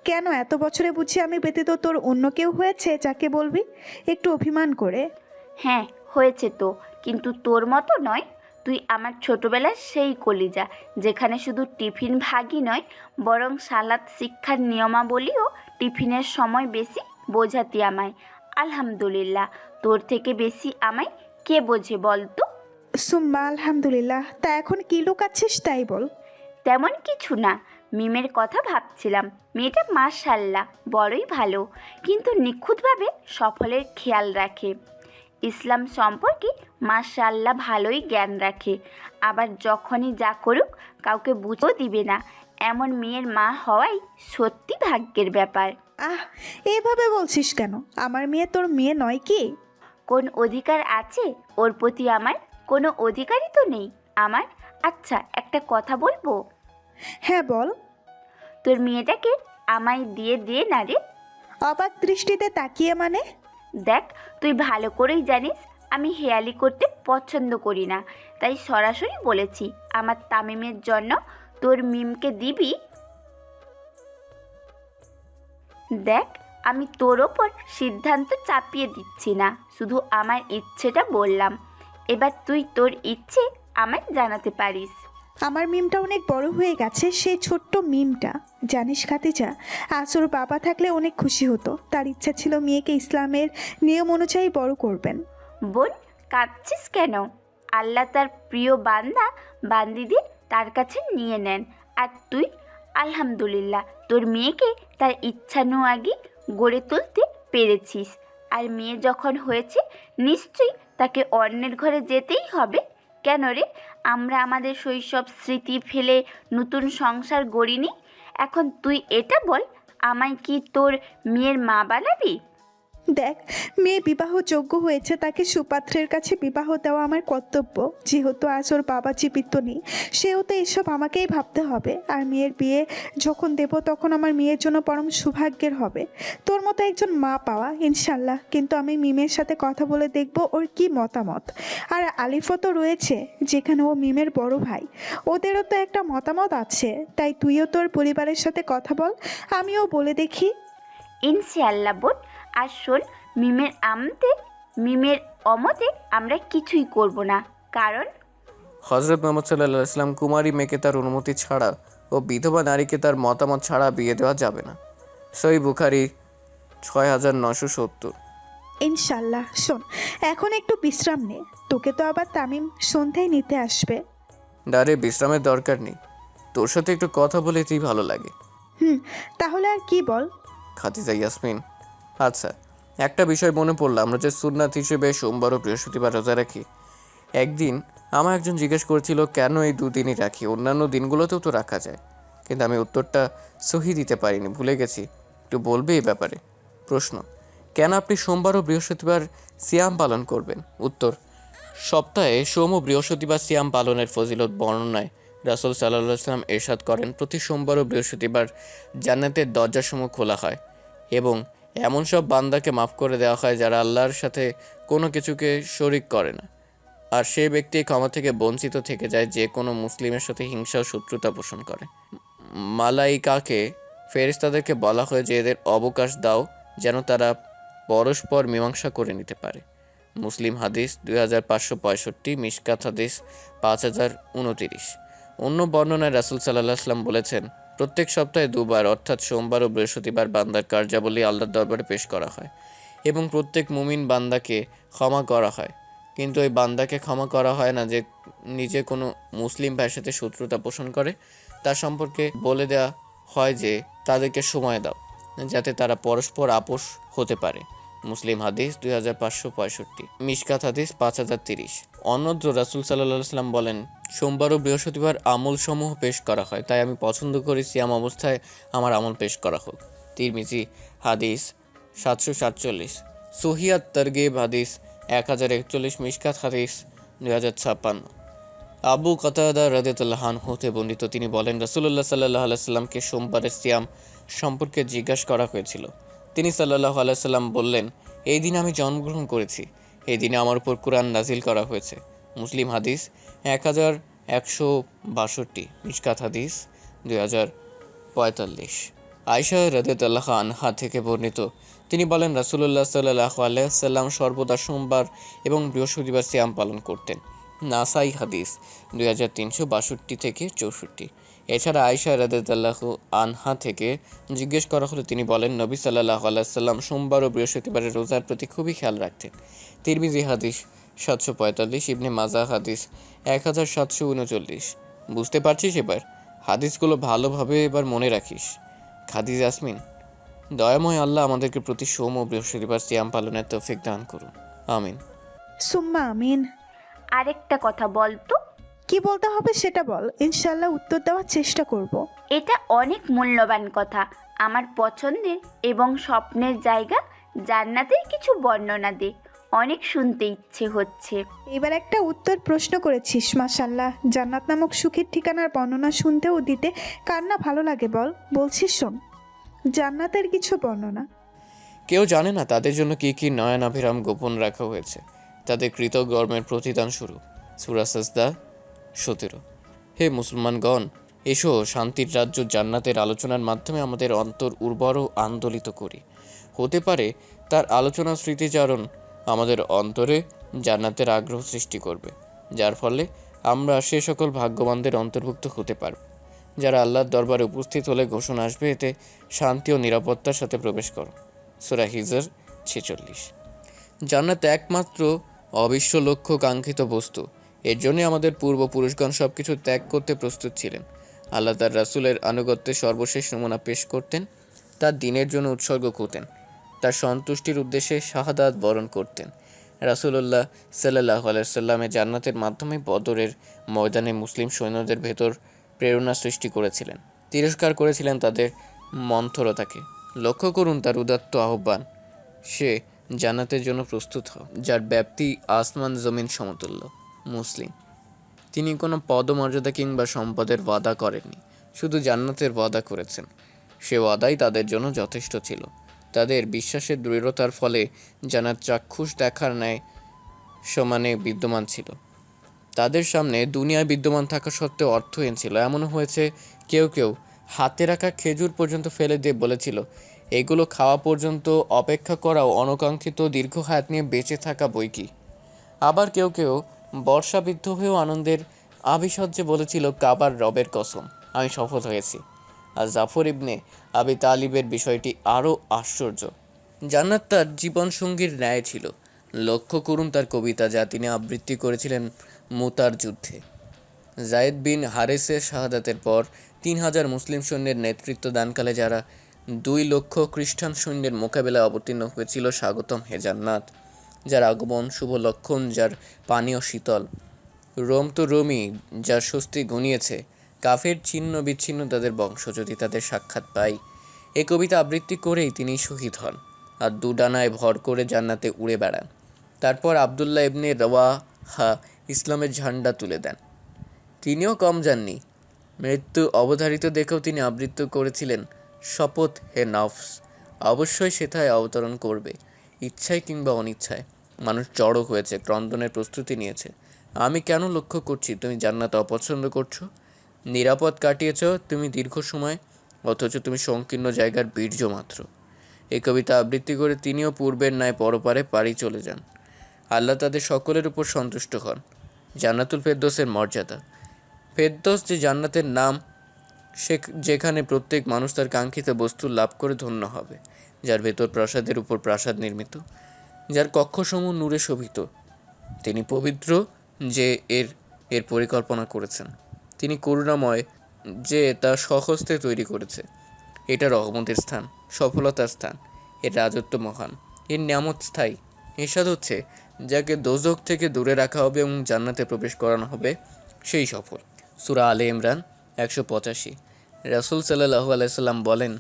কেন, এত বছরে বুঝি আমি ব্যতীত তোর অন্য কেউ হয়েছে যাকে বলবি? একটু অভিমান করে। হ্যাঁ হয়েছে তো, কিন্তু তোর মতো নয়। তুই আমার ছোটবেলার সেই কলিজা, যেখানে শুধু টিফিন ভাগই নয়, বরং সালাদ শিক্ষার নিয়মাবলীও টিফিনের সময় বেশি বোঝাতি আমায়। আলহামদুলিল্লাহ, তোর থেকে বেশি আমায় কে বোঝে বল তো? সুম্মা আলহামদুলিল্লাহ। তা এখন কি লুকাচ্ছিস তাই বল। তেমন কিছু না, মিমের কথা ভাবছিলাম। মেয়েটা মাশাআল্লাহ বড়ই ভালো, কিন্তু নিখুঁতভাবে সফলের খেয়াল রাখে। ইসলাম সম্পর্কে মাশাআল্লাহ ভালোই জ্ঞান রাখে। আবার যখনই যা করুক কাউকে বুঝেও দিবে না। এমন মেয়ের মা হওয়াই সত্যি ভাগ্যের ব্যাপার। আহ, এইভাবে বলছিস কেন? আমার মেয়ে তোর মেয়ে নয় কি? কোন অধিকার আছে ওর প্রতি আমার? কোনো অধিকারই তো নেই আমার। আচ্ছা, একটা কথা বলবো? হ্যাঁ বল। তোর মেয়েটাকে আমায় দিয়ে দিয়ে না রে। অবাক দৃষ্টিতে তাকিয়ে মানে? দেখ, তুই ভালো করেই জানিস আমি হেয়ালি করতে পছন্দ করি না, তাই সরাসরি বলেছি আমার তামিমের জন্য তোর মিমকে দিবি। দেখ, আমি তোর ওপর সিদ্ধান্ত চাপিয়ে দিচ্ছি না, শুধু আমার ইচ্ছেটা বললাম। এবার তুই তোর ইচ্ছে আমায় জানাতে পারিস। আমার মিমটা অনেক বড় হয়ে গেছে, সেই ছোট্ট মিমটা। জানিস খাতিজা, আজ ওর বাবা থাকলে অনেক খুশি হতো। তার ইচ্ছা ছিল মেয়েকে ইসলামের নিয়ম অনুযায়ী বড় করবেন। বোন, কাঁদছিস কেন? আল্লাহ তার প্রিয় বান্দা বান্দিদের তার কাছে নিয়ে নেন, আর তুই আলহামদুলিল্লাহ তোর মেয়েকে তার ইচ্ছানুযায়ী গড়ে তুলতে পেরেছিস। আর মেয়ে যখন হয়েছে নিশ্চয়ই তাকে অন্যের ঘরে যেতেই হবে। কেন রে, আমরা আমাদের শৈশব স্মৃতি ফেলে নতুন সংসার গড়িনি? এখন তুই এটা বল, আমায় কি তোর মেয়ের মা বানাবি? দেখ, মেয়ে বিবাহযোগ্য হয়েছে, তাকে সুপাত্রের কাছে বিবাহ দেওয়া আমার কর্তব্য। যেহেতু আজ ওর বাবা জীবিত নেই, সেহেতু এসব আমাকেই ভাবতে হবে। আর মেয়ের বিয়ে যখন দেব তখন আমার মেয়ের জন্য পরম সৌভাগ্যের হবে তোর মতো একজন মা পাওয়া, ইনশাল্লাহ। কিন্তু আমি মিমের সাথে কথা বলে দেখব ওর কি মতামত। আর আলিফও তো রয়েছে, যেখানে ও মিমের বড় ভাই, ওদেরও তো একটা মতামত আছে। তাই তুইও তোর পরিবারের সাথে কথা বল, আমিও বলে দেখি। ইনশাআল্লাহ বোন। আর শোন, মিমের অমতে আমরা কিছুই করব না, কারণ হজরত মোহাম্মদ সাল্লাহ ইসলাম কুমারী মেয়েকে তার অনুমতি ছাড়া ও বিধবা নারীকে তার মতামত ছাড়া বিয়ে দেওয়া যাবে না। সহিহ বুখারী 6970। ইনশাল্লাহ। শোন, এখন একটু বিশ্রাম নে, তোকে তো আবার তামিম সন্ধ্যায় নিতে আসবে। ডারে বিশ্রামের দরকার নেই, তোর সাথে একটু কথা বলেতেই ভালো লাগে। তাহলে আর কি বল? খাদিজা ইয়াসমিন, আচ্ছা একটা বিষয় মনে পড়লো, আমরা যে সুন্নাত হিসেবে সোমবার ও বৃহস্পতিবার রোজা রাখি, একদিন আমার একজন জিজ্ঞেস করেছিল কেন এই দুদিনই রাখি, অন্যান্য দিনগুলোতেও তো রাখা যায়। কিন্তু আমি উত্তরটা সহি দিতে পারিনি, ভুলে গেছি। একটু বলবে এই ব্যাপারে? প্রশ্ন, কেন আপনি সোমবার ও বৃহস্পতিবার সিয়াম পালন করবেন? উত্তর, সপ্তাহে সোম ও বৃহস্পতিবার সিয়াম পালনের ফজিলত বর্ণনায় রাসূল সাল্লাল্লাহু আলাইহি ওয়াসাল্লাম ইরশাদ করেন, প্রতি সোমবার ও বৃহস্পতিবার জান্নাতের দরজাসমূহ খোলা হয় এবং এমন সব বান্দাকে মাফ করে দেওয়া হয় যারা আল্লাহর সাথে কোনো কিছুকে শরিক করে না। আর সেই ব্যক্তি ক্ষমা থেকে বঞ্চিত থেকে যায় যে কোনো মুসলিমের সাথে হিংসা ও শত্রুতা পোষণ করে। মালাইকাকে ফেরেশতাদেরকে বলা হয় যে এদের অবকাশ দাও যেন তারা পরস্পর মীমাংসা করে নিতে পারে। মুসলিম হাদিস 2565, মিশকাত হাদিস 5029। অন্য বর্ণনায় রাসূল সাল্লাল্লাহু আলাইহি ওয়াসাল্লাম বলেছেন, প্রত্যেক সপ্তাহে দুবার অর্থাৎ সোমবার ও বৃহস্পতিবার বান্দার কার্যাবলী আল্লাহর দরবারে পেশ করা হয় এবং প্রত্যেক মুমিন বান্দাকে ক্ষমা করা হয়। কিন্তু ওই বান্দাকে ক্ষমা করা হয় না যে নিজে কোনো মুসলিম ভাইয়ের সাথে শত্রুতা পোষণ করে। তার সম্পর্কে বলে দেওয়া হয় যে তাদেরকে সময় দাও যাতে তারা পরস্পর আপোষ হতে পারে। মুসলিম হাদিস 2565, মিশকাত হাদিস 5030। অন্যত্র রাসূল সাল্লাল্লাহু আলাইহি ওয়াসাল্লাম বলেন, সোমবার ও বৃহস্পতিবার আমল সমূহ পেশ করা হয়, তাই আমি পছন্দ করি সিয়াম অবস্থায় আমার আমল পেশ করা হোক। তিরমিজি হাদিস 747, সহিহ তারগিব হাদিস 1041, মিশকাত হাদিস 2056। আবু কাতাদা রাদিয়াল্লাহু আনহু হতে বর্ণিত, তিনি বলেন, রাসূলুল্লাহ সাল্লাল্লাহু আলাইহি ওয়াসাল্লামকে সোমবারের সিয়াম সম্পর্কে জিজ্ঞাসা করা হয়েছিল। তিনি সাল্লাল্লাহু আলাইহি ওয়াসাল্লাম বললেন, এই দিনে আমি জন্মগ্রহণ করেছি, এই দিনে আমার উপর কুরআন নাজিল করা হয়েছে। মুসলিম হাদিস 1162, মিশকাত হাদিস 2045। আয়েশা রাদিয়াল্লাহু আনহা থেকে বর্ণিত, তিনি বলেন, রাসূলুল্লাহ সাল্লাল্লাহু আলাইহি ওয়াসাল্লাম সর্বদা সোমবার এবং বৃহস্পতিবার সিয়াম পালন করতেন। নাসাই হাদিস 2362 থেকে 64। এছাড়া আয়েশা রাদিয়াল্লাহু আনহা থেকে জিজ্ঞেস করা হলে তিনি বলেন, নবী সাল্লাল্লাহু আলাইহি ওয়াসাল্লাম সোমবার ও বৃহস্পতিবারের রোজার প্রতি খুবই খেয়াল রাখতেন। তিরমিজি হাদিস 745, ইবনে মাজাহ হাদিস 1739। বুঝতে পারছিস? এবার হাদিসগুলো ভালোভাবে এবার মনে রাখিস। খাদিজা ইয়াসমিন, দয়াময় আল্লাহ আমাদেরকে প্রতি সোম ও বৃহস্পতিবার সিয়াম পালনের তৌফিক দান করুন, আমিন। সুম্মা আমিন। আরেকটা কথা বল তো। কি বলতে হবে সেটা বল, ইনশাল্লাহ উত্তর দেওয়ার চেষ্টা করব। এটা অনেক মূল্যবান কথা, আমার পছন্দের এবং স্বপ্নের জায়গা জান্নাতের কিছু বর্ণনা দে, অনেক শুনতে ইচ্ছে হচ্ছে। এবার একটা উত্তর প্রশ্ন করেছিস, মাশাল্লাহ। জান্নাত নামক সুখের ঠিকানার বর্ণনা শুনতে ও দিতে কার না ভালো লাগে বল। বলছিস শোন, জান্নাতের কিছু বর্ণনা। কেউ জানে না তাদের জন্য কি কি নয়নাভিরাম গোপন রাখা হয়েছে, তাদের কৃতকর্মের প্রতিদান স্বরূপ। সূরা সাজদা 17। হে মুসলমানগণ, এসো শান্তির রাজ্য জান্নাতের আলোচনার মাধ্যমে আমাদের অন্তর উর্বর ও আন্দোলিত করি। হতে পারে তার আলোচনা স্মৃতিচারণ আমাদের অন্তরে জান্নাতের আগ্রহ সৃষ্টি করবে, যার ফলে আমরা সে সকল ভাগ্যবানদের অন্তর্ভুক্ত হতে পারব যারা আল্লাহর দরবারে উপস্থিত হলে ঘোষণা আসবে, এতে শান্তি ও নিরাপত্তার সাথে প্রবেশ করো। সূরা হিজর 46। জান্নাত একমাত্র অবিশ্ব লক্ষ্য কাঙ্ক্ষিত বস্তু। এর জন্যই আমাদের পূর্বপুরুষগণ সব কিছু ত্যাগ করতে প্রস্তুত ছিলেন। আল্লাহ তার রাসূলের আনুগত্যে সর্বশেষ নমুনা পেশ করতেন, তার দিনের জন্য উৎসর্গ করতেন, তার সন্তুষ্টির উদ্দেশ্যে শাহাদাত বরণ করতেন। রাসূলুল্লাহ সাল্লাল্লাহু আলাইহি সাল্লামের জান্নাতের মাধ্যমে বদরের ময়দানে মুসলিম সৈন্যদের ভেতর প্রেরণা সৃষ্টি করেছিলেন, তিরস্কার করেছিলেন তাদের মন্থরতাকে। লক্ষ্য করুন তার উদাত্ত আহ্বান, সে জান্নাতের জন্য প্রস্তুত হও যার ব্যাপ্তি আসমান জমিন সমতুল্য। মুসলিম, তিনি কোনো পদমর্যাদা কিংবা সম্পদের ওয়াদা করেননি, শুধু জান্নাতের ওয়াদা করেছেন। সে ওয়াদাই তাদের জন্য যথেষ্ট ছিল। তাদের বিশ্বাসের দৃঢ়তার ফলে জান্নাত চাক্ষুষ দেখার ন্যায় সমানে বিদ্যমান ছিল। তাদের সামনে দুনিয়ায় বিদ্যমান থাকা সত্ত্বেও অর্থহীন ছিল। এমনও হয়েছে কেউ কেউ হাতে রাখা খেজুর পর্যন্ত ফেলে দিয়ে বলেছিল, এগুলো খাওয়া পর্যন্ত অপেক্ষা করাও অনাকাঙ্ক্ষিত দীর্ঘ হায়াত নিয়ে বেঁচে থাকা বই কি। আবার কেউ কেউ বর্ষাবিদ্ধ হয়েও আনন্দের আবিসহ্যে বলেছিল, কাবার রবের কসম, আমি সফল হয়েছি। আর জাফর ইবনে আবি তালিবের বিষয়টি আরও আশ্চর্য। জান্নাত তার জীবনসঙ্গীর ন্যায় ছিল। লক্ষ্য করুন তার কবিতা, যা তিনি আবৃত্তি করেছিলেন মুতার যুদ্ধে। জায়েদ বিন হারেসের শাহাদাতের পর 3000 মুসলিম সৈন্যের নেতৃত্ব দানকালে যারা 2 লক্ষ খ্রিস্টান সৈন্যের মোকাবেলায় অবতীর্ণ হয়েছিল, স্বাগতম হে জান্নাত, যার আগমন শুভ লক্ষণ, যার পানীয় শীতল, রোম তো রোমই, যার স্বস্তি ঘনিয়েছে, কাফের ছিন্ন বিচ্ছিন্ন তাদের বংশ যদি তাদের সাক্ষাৎ পাই। এই কবিতা আবৃত্তি করেই তিনি শহীদ হন আর দুডানায় ভর করে জান্নাতে উড়ে বেড়ান। তারপর আবদুল্লাহ ইবনে রওয়াহা ইসলামের ঝান্ডা তুলে দেন। তিনিও কম যাননি। মৃত্যু অবধারিত দেখেও তিনি আবৃত্তি করেছিলেন, শপথ হে নফস, অবশ্যই সেথায় অবতরণ করবে। ইচ্ছায় কিংবা অনিচ্ছায় মানুষ জড়ো হয়েছে, ক্রন্দনের প্রস্তুতি নিয়েছে। আমি কেন লক্ষ্য করছি তুমি জান্নাত অপছন্দ করছো? নিরাপদ কাটিয়েছ তুমি দীর্ঘ সময়, অথচ তুমি সংকীর্ণ জায়গার বীর্য মাত্র। এই কবিতা আবৃত্তি করে তিনিও পূর্বের ন্যায় পরপারে পাড়ি চলে যান। আল্লাহ তাদের সকলের উপর সন্তুষ্ট হন। জান্নাতুল ফেরদৌসের মর্যাদা। ফেরদৌস যে জান্নাতের নাম, যেখানে প্রত্যেক মানুষ তার কাঙ্ক্ষিত বস্তু লাভ করে ধন্য হবে, যার ভেতর প্রাসাদের উপর প্রাসাদ নির্মিত, যার কক্ষসমূহ নূরে শোভিত। তিনি পবিত্র যে এর পরিকল্পনা করেছেন। তিনি করুণাময় যে তা স্বহস্তে তৈরি করেছে। এটা রহমতের স্থান, সফলতার স্থান, এর রাজত্ব মহান, এর নিয়ামত স্থায়ী। এরশাদ হচ্ছে, যাকে দোজখ থেকে দূরে রাখা হবে এবং জান্নাতে প্রবেশ করানো হবে, সেই সফল। সূরা আলে ইমরান 185। রাসূল সাল্লাল্লাহু আলাইহি সাল্লাম বলেন,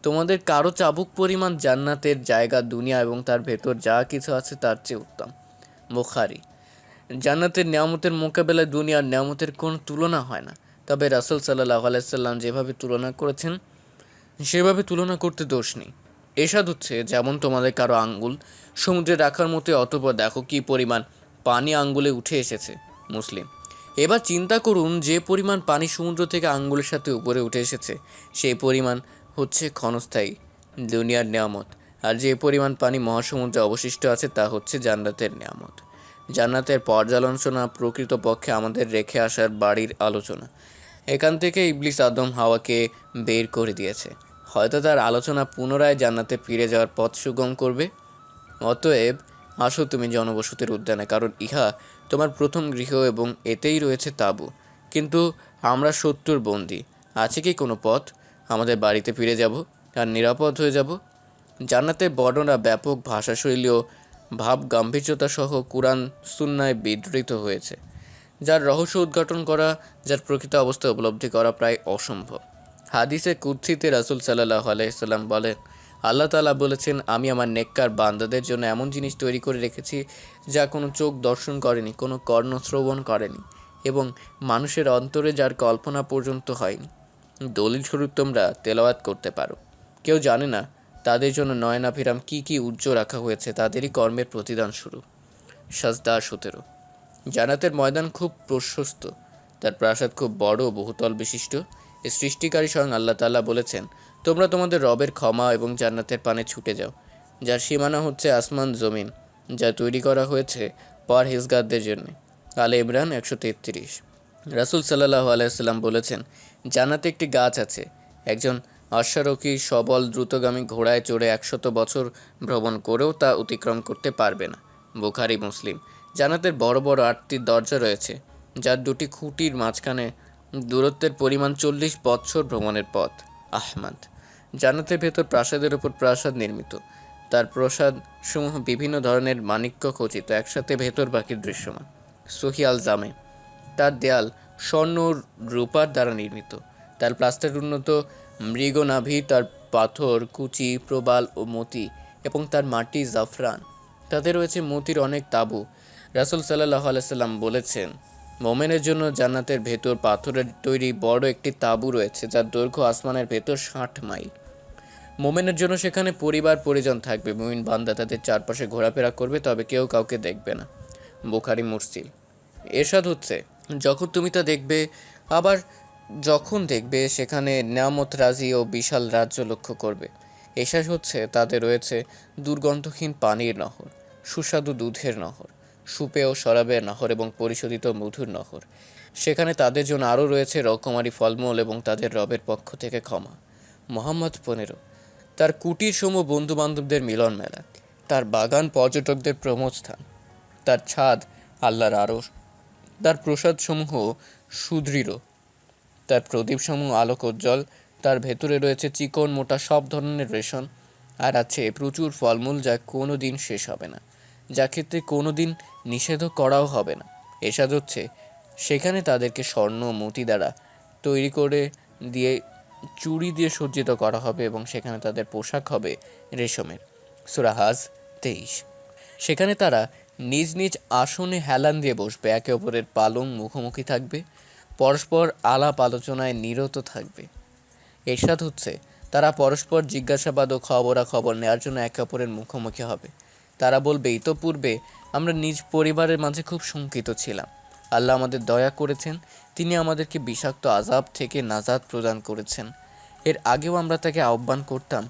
তোমাদের কারো চাবুক পরিমাণ জান্নাতের জায়গা দুনিয়া এবং তার ভেতর যা কিছু আছে তার চেয়ে উত্তম। বুখারী। জান্নাতের নিয়ামতের মোকাবেলায় দুনিয়ার নিয়ামতের কোনো তুলনা হয় না। তবে রাসূল সাল্লাল্লাহু আলাইহি সাল্লাম যেভাবে তুলনা করেছেন সেভাবে তুলনা করতে দোষ নেই। এরশাদ হচ্ছে, যেমন তোমাদের কারো আঙ্গুল সমুদ্রে রাখার মতো, অতঃপর দেখো কি পরিমাণ পানি আঙ্গুলে উঠে এসেছে। মুসলিম। এবার চিন্তা করুন, যে পরিমাণ পানি সমুদ্র থেকে আঙ্গুলের সাথে উপরে উঠে এসেছে, সেই পরিমাণ হচ্ছে ক্ষণস্থায়ী দুনিয়ার নিয়ামত, আর যে পরিমাণ পানি মহাসমুদ্রে অবশিষ্ট আছে তা হচ্ছে জান্নাতের নিয়ামত। জান্নাতের পর্যালোচনা প্রকৃতপক্ষে আমাদের রেখে আসার বাড়ির আলোচনা। এখান থেকে ইবলিস আদম হাওয়াকে বের করে দিয়েছে। হয়তো তার আলোচনা পুনরায় জান্নাতে ফিরে যাওয়ার পথ সুগম করবে। অতএব আসো তুমি জনবসতির উদ্যানে, কারণ ইহা তোমার প্রথম গৃহ এবং এতেই রয়েছে তাঁবু। কিন্তু আমরা শত্রুর বন্দী। আছে কি কোনো পথ? আমাদের বাড়িতে ফিরে যাব আর নিরাপদ হয়ে যাব। জান্নাতের বর্ণনা ব্যাপক ভাষাশৈলী ও ভাব গাম্ভীর্যতা সহ কুরআন সুন্নায় বিধৃত হয়েছে, যার রহস্য উদ্ঘাটন করা, যার প্রকৃত অবস্থা উপলব্ধি করা প্রায় অসম্ভব। হাদিসে কুদসিতে রাসূল সাল্লাল্লাহু আলাইহি সাল্লাম বলেন, আল্লাহ তাআলা বলেছেন, আমি আমার নেককার বান্দাদের জন্য এমন জিনিস তৈরি করে রেখেছি যা কোনো চোখ দর্শন করেনি, কোনো কর্ণ শ্রবণ করেনি এবং মানুষের অন্তরে যার কল্পনা পর্যন্ত হয়নি। দলিল স্বরূপ তোমরা তেলাওয়াত করতে পারো। কেউ জানে না তাদের জন্য নয়নাভিরাম কি কি উজ্জ্বল রাখা হয়েছে, তাদেরই কর্মের প্রতিদান স্বরূপ। সাজদা 17। জান্নাতের ময়দান খুব প্রশস্ত, তার প্রাসাদ খুব বড় ও বহুতল বিশিষ্ট। এর সৃষ্টিকারী স্বয়ং আল্লাহ তাআলা বলেছেন, তোমরা তোমাদের রবের ক্ষমা এবং জান্নাতের পানে ছুটে যাও, যার সীমানা হচ্ছে আসমান জমিন, যা তৈরি করা হয়েছে পরহেজগারদের জন্য। আলে ইমরান 133। রাসূল সাল্লাল্লাহু আলাইহি সাল্লাম বলেছেন, জান্নাতে একটি গাছ আছে, একজন অশ্বারোহী সবল দ্রুতগামী ঘোড়ায় চড়ে 100 বছর ভ্রমণ করেও তা অতিক্রম করতে পারবে না। বুখারী মুসলিম। জান্নাতের বড় বড় 8টি দরজা রয়েছে, যার 2টি খুঁটির মাঝখানে দূরত্বের পরিমাণ 40 বছর ভ্রমণের পথ। আহমদ। জান্নাতের ভেতর প্রাসাদের উপর প্রাসাদ নির্মিত, তার প্রাসাদ সমূহ বিভিন্ন ধরনের মাণিক্য খচিত, একসাথে ভেতর বাকি দৃশ্যমান। সহিহ আল জামে। তার দেয়াল স্বর্ণ ও রূপার দ্বারা নির্মিত, তার প্লাস্টার উন্নত মৃগনাভি, তার পাথর কুচি প্রবাল ও মতি এবং তার মাটি জাফরান। তাতে রয়েছে মতির অনেক তাঁবু। রাসূল সাল্লাল্লাহু আলাইহি সাল্লাম বলেছেন, মোমেনের জন্য জান্নাতের ভেতর পাথরের তৈরি বড় একটি তাঁবু রয়েছে, যার দৈর্ঘ্য আসমানের ভেতর 60 মাইল। মোমেনের জন্য সেখানে পরিবার পরিজন থাকবে। মুমিন বান্দা তাদের চারপাশে ঘোরাফেরা করবে, তবে কেউ কাউকে দেখবে না। বুখারী মুরসিল। এরশাদ হচ্ছে, যখন তুমি তা দেখবে, আবার যখন দেখবে সেখানে নিয়ামত রাজি ও বিশাল রাজ্য লক্ষ্য করবে। এরশাদ হচ্ছে, তাদের রয়েছে দুর্গন্ধহীন পানির নহর, সুস্বাদু দুধের নহর, সুপেয় শরাবের নহর এবং পরিশোধিত মধুর নহর। সেখানে তাদের জন্য আরও রয়েছে রকমারি ফলমূল এবং তাদের রবের পক্ষ থেকে ক্ষমা। মোহাম্মদ 15। তার কুটির সমূহ বন্ধুবান্ধবদের মিলন মেলা, তার বাগান পর্যটকদের প্রমোদস্থান, তার ছাদ আল্লাহর আরশ, তার প্রসাদসমূহ সুদৃঢ়, তার প্রদীপসমূহ আলোকোজ্জ্বল, তার ভেতরে রয়েছে চিকন মোটা সব ধরনের রেশন, আর আছে প্রচুর ফলমূল যা কোনো দিন শেষ হবে না, যা ক্ষেত্রে কোনো দিন নিষেধ করাও হবে না। এরশাদ হচ্ছে, সেখানে তাদেরকে স্বর্ণ মতি দ্বারা তৈরি করে দিয়ে চুড়ি দিয়ে সজ্জিত করা হবে এবং সেখানে তাদের পোশাক হবে রেশমের। সূরা হাজ 23। সেখানে তারা নিজ নিজ আসনে হেলান দিয়ে বসবে, একে অপরের পালং মুখোমুখি থাকবে, পরস্পর আলাপ আলোচনায় নিরত থাকবে। এরশাদ হচ্ছে, তারা পরস্পর জিজ্ঞাসাবাদ ও খবরাখবর নেওয়ার জন্য একে অপরের মুখোমুখি হবে। তারা বলবে, ইতোপূর্বে আমরা নিজ পরিবারের মাঝে খুব শঙ্কিত ছিলাম, আল্লাহ আমাদের দয়া করেছেন, তিনি আমাদেরকে বিষাক্ত আযাব থেকে নাজাত প্রদান করেছেন। এর আগেও আমরা তাকে আহ্বান করতাম,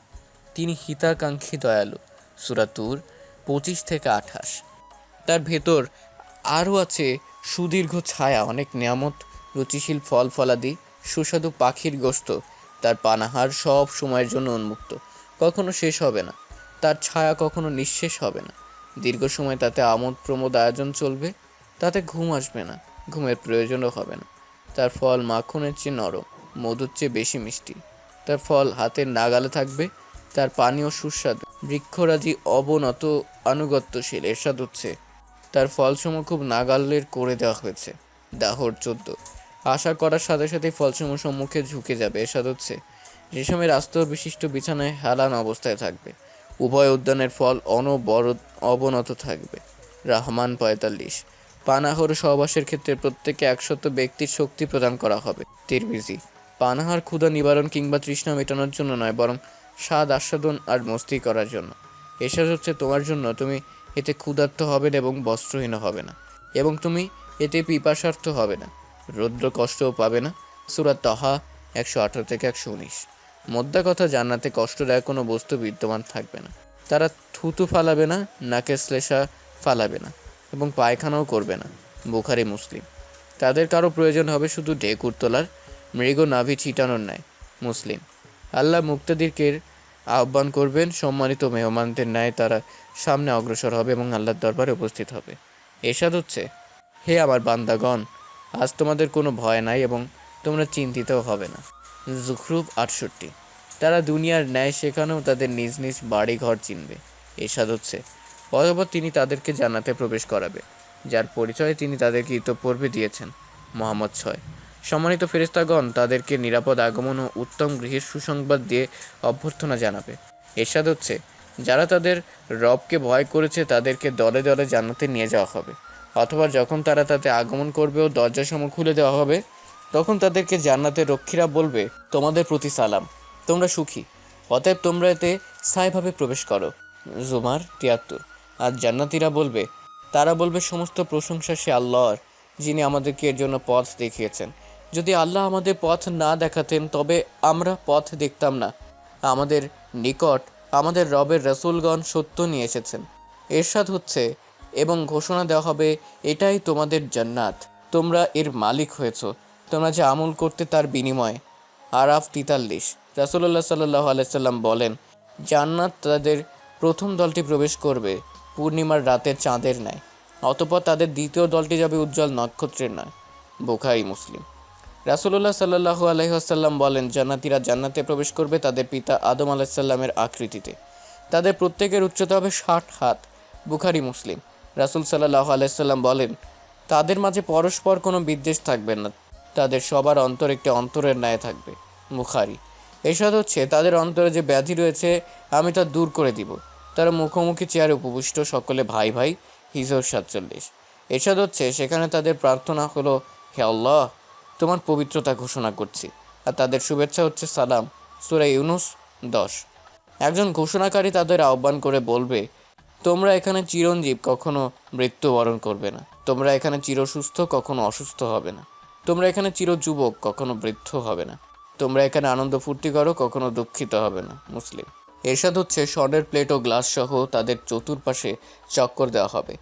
তিনি হিতাকাঙ্ক্ষী দয়ালু। সূরা তুর 25-28। তার ভেতর আরও আছে সুদীর্ঘ ছায়া, অনেক নিয়ামত, রুচিশীল ফল ফলাদি, সুস্বাদু পাখির গোশত। তার পানাহার সব সময়ের জন্য উন্মুক্ত, কখনো শেষ হবে না। তার ছায়া কখনো নিঃশেষ হবে না। দীর্ঘ সময় তাতে আমোদ প্রমোদ আয়োজন চলবে, তাতে ঘুম আসবে না, ঘুমের প্রয়োজনও হবে না। তার ফল মাখনের চেয়ে নরম, মধুর চেয়ে বেশি মিষ্টি। তার ফল হাতের নাগালে থাকবে, তার পানীয় সুস্বাদু, বৃক্ষরাজি অবনত আনুগত্যশীল। এরশাদ হচ্ছে, তার ফলসমূহ খুব নাগালের করে দেওয়া হয়েছে। দাহর 14। আশা করার সাথে সাথে ফলসমূহ সম্মুখে ঝুঁকে যাবে। এরশাদ হচ্ছে, রেশমের আস্তর বিশিষ্ট বিছানায় হেলান অবস্থায় থাকবে, উভয় উদ্যানের ফল অবনত থাকবে। রহমান 45। পানাহার সহবাসের ক্ষেত্রে প্রত্যেকে 100 ব্যক্তির শক্তি প্রদান করা হবে। তিরমিজি। পানাহার ক্ষুধা নিবারণ কিংবা তৃষ্ণা মেটানোর জন্য নয়, বরং স্বাদ আস্বাদন আর মস্তি করার জন্য। এসব হচ্ছে তোমার জন্য, তুমি এতে ক্ষুধার্ত হবে না এবং বস্ত্রহীন হবে না, এবং তুমি এতে পিপাসার্থ হবে না, রৌদ্র কষ্টও পাবে না। সূরা তাহা 118-119। মোদ্দা কথা, জান্নাতে কষ্টদায়ক কোনো বস্তু বিদ্যমান থাকবে না। তারা থুতু ফালাবে না, নাকের শ্লেষা ফালাবে না এবং পায়খানাও করবে না। বুখারী মুসলিম। তাদের কারো প্রয়োজন হবে শুধু ঢেকুর তোলার, মৃগ নাভি ছিটানোর ন্যায়। মুসলিম। আল্লাহ মুক্তাদিরকে আহ্বান করবেন, সম্মানিত মেহমানদের ন্যায় তারা সামনে অগ্রসর হবে এবং আল্লাহর দরবারে উপস্থিত হবে। এরশাদ হচ্ছে, হে আমার বান্দাগণ, আজ তোমাদের কোনো ভয় নাই এবং তোমরা চিন্তিতও হবে না। যুখরুফ 68। তারা দুনিয়ার ন্যায় সেখানেও তাদের নিজ নিজ বাড়ি ঘর চিনবে। এরশাদ হচ্ছে, অতঃপর তিনি তাদেরকে জান্নাতে প্রবেশ করাবে, যার পরিচয় তিনি তাদেরকে ইতোপূর্বে দিয়েছেন। মুহাম্মদ 6। সম্মানিত ফেরেশতাগণ তাদেরকে নিরাপদ আগমন ও উত্তম গৃহের সুসংবাদ দিয়ে অভ্যর্থনা জানাবে। এরশাদ হচ্ছে, যারা তাদের রবকে ভয় করেছে তাদেরকে দলে দলে জান্নাতে নিয়ে যাওয়া হবে, অথবা যখন তারা তাতে আগমন করবে ও দরজাসমূহ খুলে দেওয়া হবে তখন তাদেরকে জান্নাতের রক্ষীরা বলবে, তোমাদের প্রতি সালাম, তোমরা সুখী, অতএব তোমরা এতে স্থায়ীভাবে প্রবেশ করো। জুমার ৭৩। আর জান্নাতীরা বলবে, তারা বলবে, সমস্ত প্রশংসা সে আল্লাহর, যিনি আমাদেরকে এর জন্য পথ দেখিয়েছেন। যদি আল্লাহ আমাদের পথ না দেখাতেন তবে আমরা পথ দেখতাম না। আমাদের নিকট আমাদের রবের রাসূলগণ সত্য নিয়ে এসেছেন। এরশাদ হচ্ছে, এবং ঘোষণা দেওয়া হবে, এটাই তোমাদের জান্নাত, তোমরা এর মালিক হয়েছ, তোমরা যে আমল করতে তার বিনিময়ে। আরাফ ৪৩। রাসূলুল্লাহ সাল্লাল্লাহু আলাইহি সাল্লাম বলেন, জান্নাত তাদের প্রথম দলটি প্রবেশ করবে পূর্ণিমার রাতের চাঁদের ন্যায়, অতঃপর তাদের দ্বিতীয় দলটি যাবে উজ্জ্বল নক্ষত্রের ন্যায়। বুখারী মুসলিম। রাসূলুল্লাহ সাল্লাল্লাহু আলাইহি ওয়াসাল্লাম বলেন, জান্নাতীরা জান্নাতে প্রবেশ করবে তাদের পিতা আদম আলাইহিস সালামের আকৃতিতে, তাদের প্রত্যেকের উচ্চতা হবে ৬০ হাত। বুখারী মুসলিম। রাসূল সাল্লাল্লাহু আলাইহি সাল্লাম বলেন, তাদের মাঝে পরস্পর কোনো বিদ্বেষ থাকবে না, তাদের সবার অন্তর একটি অন্তরের ন্যায় থাকবে। বুখারী। এরশাদ হচ্ছে, তাদের অন্তরে যে ব্যাধি রয়েছে আমি তা দূর করে দিব, তারা মুখোমুখি চেয়ারে উপবিষ্ট, সকলে ভাই ভাই। হিজর ৪৭। এরশাদ হচ্ছে, সেখানে তাদের প্রার্থনা হলো, হে আল্লাহ, তোমার পবিত্রতা ঘোষণা করছি, আর তাদের শুভেচ্ছা হচ্ছে সালাম। সূরা ইউনূস ১০। একজন ঘোষণাকারী তাদের আহ্বান করে বলবে, তোমরা এখানে চিরঞ্জীব, কখনো মৃত্যুবরণ করবে না, তোমরা এখানে চিরসুস্থ, কখনো অসুস্থ হবে না, তোমরা এখানে চিরযুবক, কখনো বৃদ্ধ হবে না, তোমরা এখানে আনন্দ ফুর্তি করো, কখনো দুঃখিত হবে না। মুসলিম। এরশাদ হচ্ছে, স্বর্ণের প্লেট ও গ্লাস সহ তাদের চতুর্পাশে চক্কর দেওয়া হবে,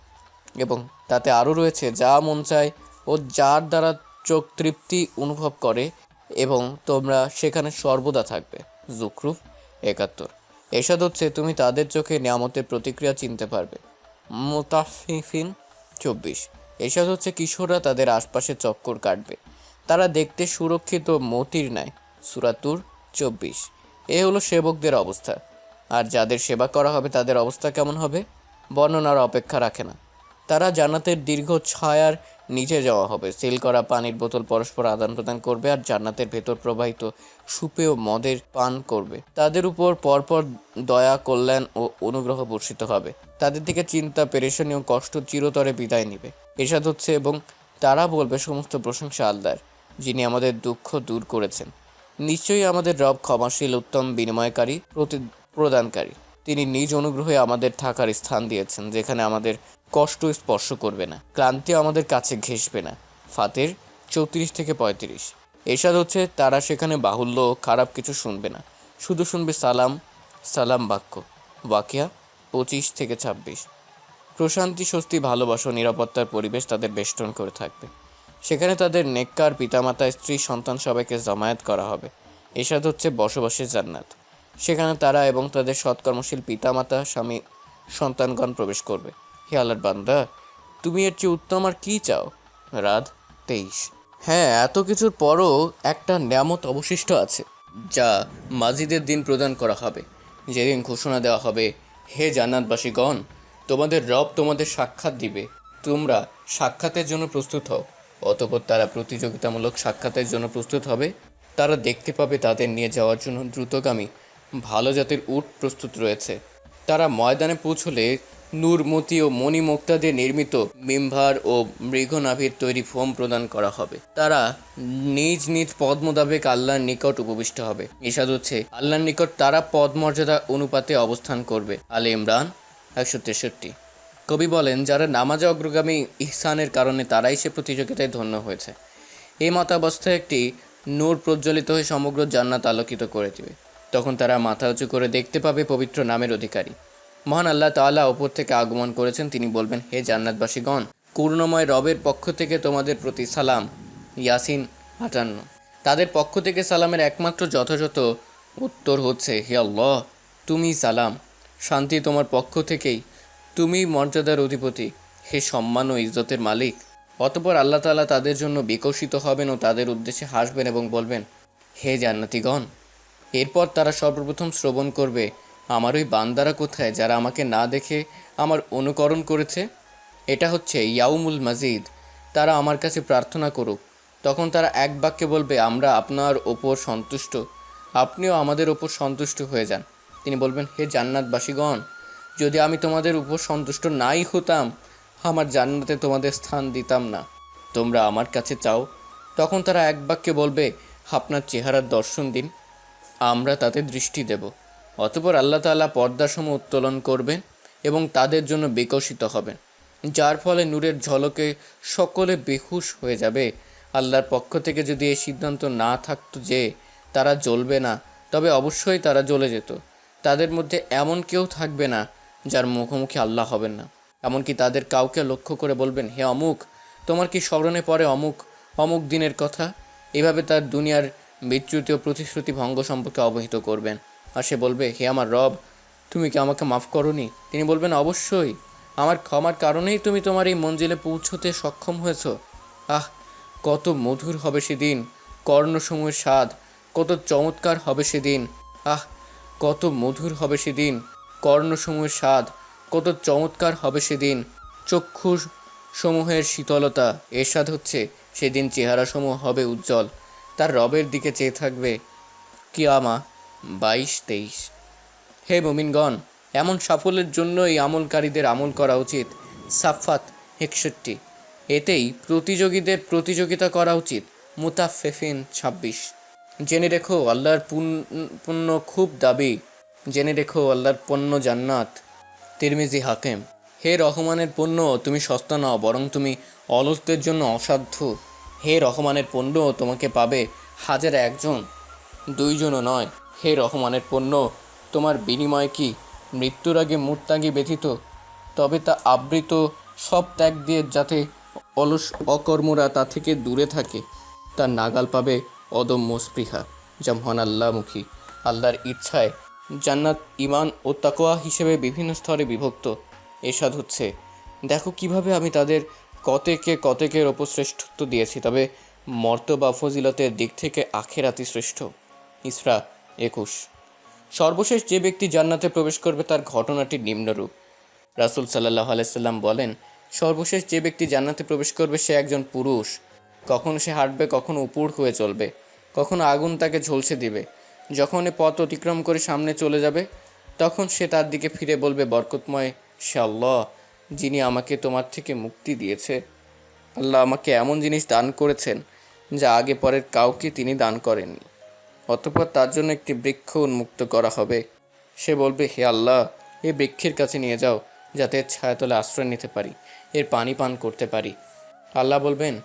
এবং তাতে আরও রয়েছে যা মন চায় ও যার দ্বারা চোখ তৃপ্তি অনুভব করে, এবং তোমরা সেখানে সর্বদা থাকবে। যুকরুফ ৭১। এরশাদ হচ্ছে, তুমি তাদের চোখে নিয়ামতের প্রতিক্রিয়া চিনতে পারবে। মুতাফফিফিন ২৪। এরশাদ হচ্ছে, কিশোররা তাদের আশপাশে চক্কর কাটবে, তারা দেখতে সুরক্ষিত মতির ন্যায়। সূরা তুর ২৪। এ হলো সেবকদের অবস্থা। আর যাদের সেবা করা হবে তাদের অবস্থা কেমন হবে বর্ণনার অপেক্ষা রাখে না। তারা জান্নাতের দীর্ঘ ছায়ার নিচে যাওয়া হবে, সিল করা পানির বোতল পরস্পর আদান প্রদান করবে, আর জান্নাতের ভেতর প্রবাহিত সুপেয় মদের পান করবে। তাদের উপর পরপর দয়া, কল্যাণ ও অনুগ্রহ বর্ষিত হবে, তাদের থেকে চিন্তা, পেরেশানি ও কষ্ট চিরতরে বিদায় নিবে। এরশাদ হচ্ছে, এবং তারা বলবে, সমস্ত প্রশংসা আল্লাহর, যিনি আমাদের দুঃখ দূর করেছেন। নিশ্চয়ই আমাদের রব ক্ষমাশীল, উত্তম বিনিময়কারী, প্রদানকারী। তিনি নিজ অনুগ্রহে আমাদের থাকার স্থান দিয়েছেন, যেখানে আমাদের কষ্ট স্পর্শ করবে না, ক্লান্তি আমাদের কাছে ঘেঁষবে না। ফাতের ৩৪-৩৫। এরশাদ হচ্ছে, তারা সেখানে বাহুল্য ও খারাপ কিছু শুনবে না, শুধু শুনবে সালাম সালাম বাক্য। ওয়াকিয়া ২৫-২৬। প্রশান্তি, স্বস্তি, ভালোবাসা, নিরাপত্তার পরিবেশ তাদের বেষ্টন করে থাকবে। সেখানে তাদের নেককার পিতামাতা, স্ত্রী, সন্তান সবাইকে জামায়াত করা হবে। এরশাদ হচ্ছে, বসবাসের জান্নাত, সেখানে তারা এবং তাদের সৎকর্মশীল পিতামাতা, স্বামী, সন্তানগণ প্রবেশ করবে। হে আল্লাহর বান্দা, তুমি এর চেয়ে উত্তম আর কী চাও? রাত ২৩। হ্যাঁ, এত কিছুর পরও একটা নিয়ামত অবশিষ্ট আছে, যা মাজিদের দিন প্রদান করা হবে, যেদিন ঘোষণা দেওয়া হবে, হে জান্নাতবাসীগণ, তোমাদের রব তোমাদের সাক্ষাৎ দিবে, তোমরা সাক্ষাতের জন্য প্রস্তুত হও। অতঃপর তারা প্রতিযোগিতামূলক সাক্ষাতের জন্য প্রস্তুত হবে। তারা দেখতে পাবে তাদের নিয়ে যাওয়ার জন্য দ্রুতগামী ভালো জাতের উট প্রস্তুত রয়েছে। তারা ময়দানে পৌঁছলে নূর, মতি ও মণিমুক্তা দিয়ে নির্মিত মিম্বার ও মৃগনাভির তৈরি ফোম প্রদান করা হবে। তারা নিজ নিজ পদ মোতাবেক আল্লাহর নিকট উপবিষ্ট হবে। ইরশাদ হচ্ছে, আল্লাহর নিকট তারা পদমর্যাদা অনুপাতে অবস্থান করবে। আলে ইমরান ১৬৩। কবি বলেন, যারা নামাজে অগ্রগামী ইহসানের কারণে তারাই সে প্রতিযোগিতায় ধন্য হয়েছে। এই মতাবস্থায় একটি নূর প্রজ্বলিত হয়ে সমগ্র জান্নাত আলোকিত করে দিবে। তখন তারা মাথা উঁচু করে দেখতে পাবে পবিত্র নামের অধিকারী মহান আল্লাহ তাআলা ওপর থেকে আগমন করেছেন। তিনি বলবেন, হে জান্নাতবাসীগণ, করুণাময় রবের পক্ষ থেকে তোমাদের প্রতি সালাম। ইয়াসিন ৫৮। তাদের পক্ষ থেকে সালামের একমাত্র যথাযথ উত্তর হচ্ছে, হে আল্লাহ, তুমি সালাম, শান্তি তোমার পক্ষ থেকেই, তুমি মর্যাদার অধিপতি, হে সম্মান ও ইজ্জতের মালিক। অতঃপর আল্লাহ তাআলা তাদের জন্য বিকশিত হবেন ও তাদের উদ্দেশ্যে হাসবেন এবং বলবেন, হে জান্নাতীগণ। এরপর তারা সর্বপ্রথম শ্রবণ করবে, আমার ওই বান্দারা কোথায় যারা আমাকে না দেখে আমার অনুকরণ করেছে? এটা হচ্ছে ইয়াউমুল মাজিদ। তারা আমার কাছে প্রার্থনা করুক, তখন তারা এক বাক্যে বলবে, আমরা আপনার ওপর সন্তুষ্ট, আপনিও আমাদের ওপর সন্তুষ্ট হয়ে যান। তিনি বলবেন, হে জান্নাতবাসীগণ, যদি আমি তোমাদের উপর সন্তুষ্ট নাই হতাম, আমার জান্নাতে তোমাদের স্থান দিতাম না। তোমরা আমার কাছে চাও। তখন তারা এক বাক্যে বলবে, আপনার চেহারার দর্শন দিন, আমরা তাতে দৃষ্টি দেব। অতঃপর আল্লাহ তাআলা পর্দাসমূহ উত্তোলন করবেন এবং তাদের জন্য বিকশিত হবেন, যার ফলে নূরের ঝলকে সকলে বেহুশ হয়ে যাবে। আল্লাহর পক্ষ থেকে যদি এই সিদ্ধান্ত না থাকতো যে তারা জ্বলবে না, তবে অবশ্যই তারা জ্বলে যেত। তাদের মধ্যে এমন কেউ থাকবে না যার মুখোমুখি আল্লাহ হবেন না। এমনকি তাদের কাউকে লক্ষ্য করে বলবেন, হে অমুক, তোমার কি স্মরণে পড়ে অমুক অমুক দিনের কথা? এভাবে তার দুনিয়ার বিচ্যুতি ও প্রতিশ্রুতি ভঙ্গ সম্পর্কে অবহিত করবেন। আর সে বলবে, হে আমার রব, তুমি কি আমাকে মাফ করনি? তিনি বলবেন, অবশ্যই, আমার ক্ষমার কারণেই তুমি তোমার এই মঞ্জিলে পৌঁছতে সক্ষম হয়েছ। আহ, কত মধুর হবে সেদিন কর্ণসমূহের স্বাদ, কত চমৎকার হবে সেদিন। আহ, কত মধুর হবে সেদিন কর্ণসমূহের স্বাদ, কত চমৎকার হবে সেদিন চক্ষু সমূহের শীতলতা। এর স্বাদ হচ্ছে সেদিন চেহারাসমূহ হবে উজ্জ্বল, তার রবের দিকে চেয়ে থাকবে। কিয়ামা 22-23। হে মুমিনগণ, এমন সাফল্যের জন্য এই আমলকারীদের আমল করা উচিত। সাফাত 61। এতেই প্রতিযোগীদের প্রতিযোগিতা করা উচিত। মুতাফফিফিন 26। জেনে রেখো আল্লাহর পুণ্য খুব দাবি, জেনে রেখো আল্লাহর পণ্য জান্নাত। তিরমিজি হাকিম। হে রহমানের পণ্য, তুমি সস্তা নও, বরং তুমি অলসদের জন্য অসাধ্য। হে রহমানের পণ্য, তোমাকে পাবে হাজারে একজন, দুইজনও নয়। হে রহমানের পণ্য, তোমার বিনিময় কি মৃত্যুর আগে মুত্যাগী ব্যতীত? তবে তা আবৃত সব ত্যাগ দিয়ে, যাতে অলস অকর্মরা তা থেকে দূরে থাকে। তার নাগাল পাবে অদম্য স্পৃহা, যা মহান আল্লাহমুখী। আল্লাহর ইচ্ছায় জান্নাত ঈমান ও তাকওয়া হিসেবে বিভিন্ন স্তরে বিভক্ত। এরশাদ হচ্ছে, দেখো কিভাবে আমি তাদের কতেকের ওপর শ্রেষ্ঠত্ব দিয়েছি, তবে মর্তবা ফজিলতের দিক থেকে আখিরাতি শ্রেষ্ঠ। ইসরা 21। সর্বশেষ যে ব্যক্তি জান্নাতে প্রবেশ করবে তার ঘটনাটি নিম্নরূপ। রাসূল সাল্লাল্লাহু আলাইহি সাল্লাম বলেন, সর্বশেষ যে ব্যক্তি জান্নাতে প্রবেশ করবে সে একজন পুরুষ। কখনো সে হাঁটবে, কখনো উপুড় হয়ে চলবে, কখনো আগুন তাকে ঝলসে দিবে। যখন এ পথ অতিক্রম করে সামনে চলে যাবে, তখন সে তার দিকে ফিরে বলবে, বরকতময় সে আল্লাহ, যিনি আমাকে তোমার থেকে মুক্তি দিয়েছে। আল্লাহ আমাকে এমন জিনিস দান করেছেন যা আগে পরের কাউকে তিনি দান করেননি। অতঃপর তার জন্য একটি বৃক্ষ উন্মুক্ত করা হবে। সে বলবে, হে আল্লাহ, এই বৃক্ষের কাছে নিয়ে যাও, যাতে এর ছায়াতলে আশ্রয় নিতে পারি, এর পানি পান করতে পারি। আল্লাহ বলবেন,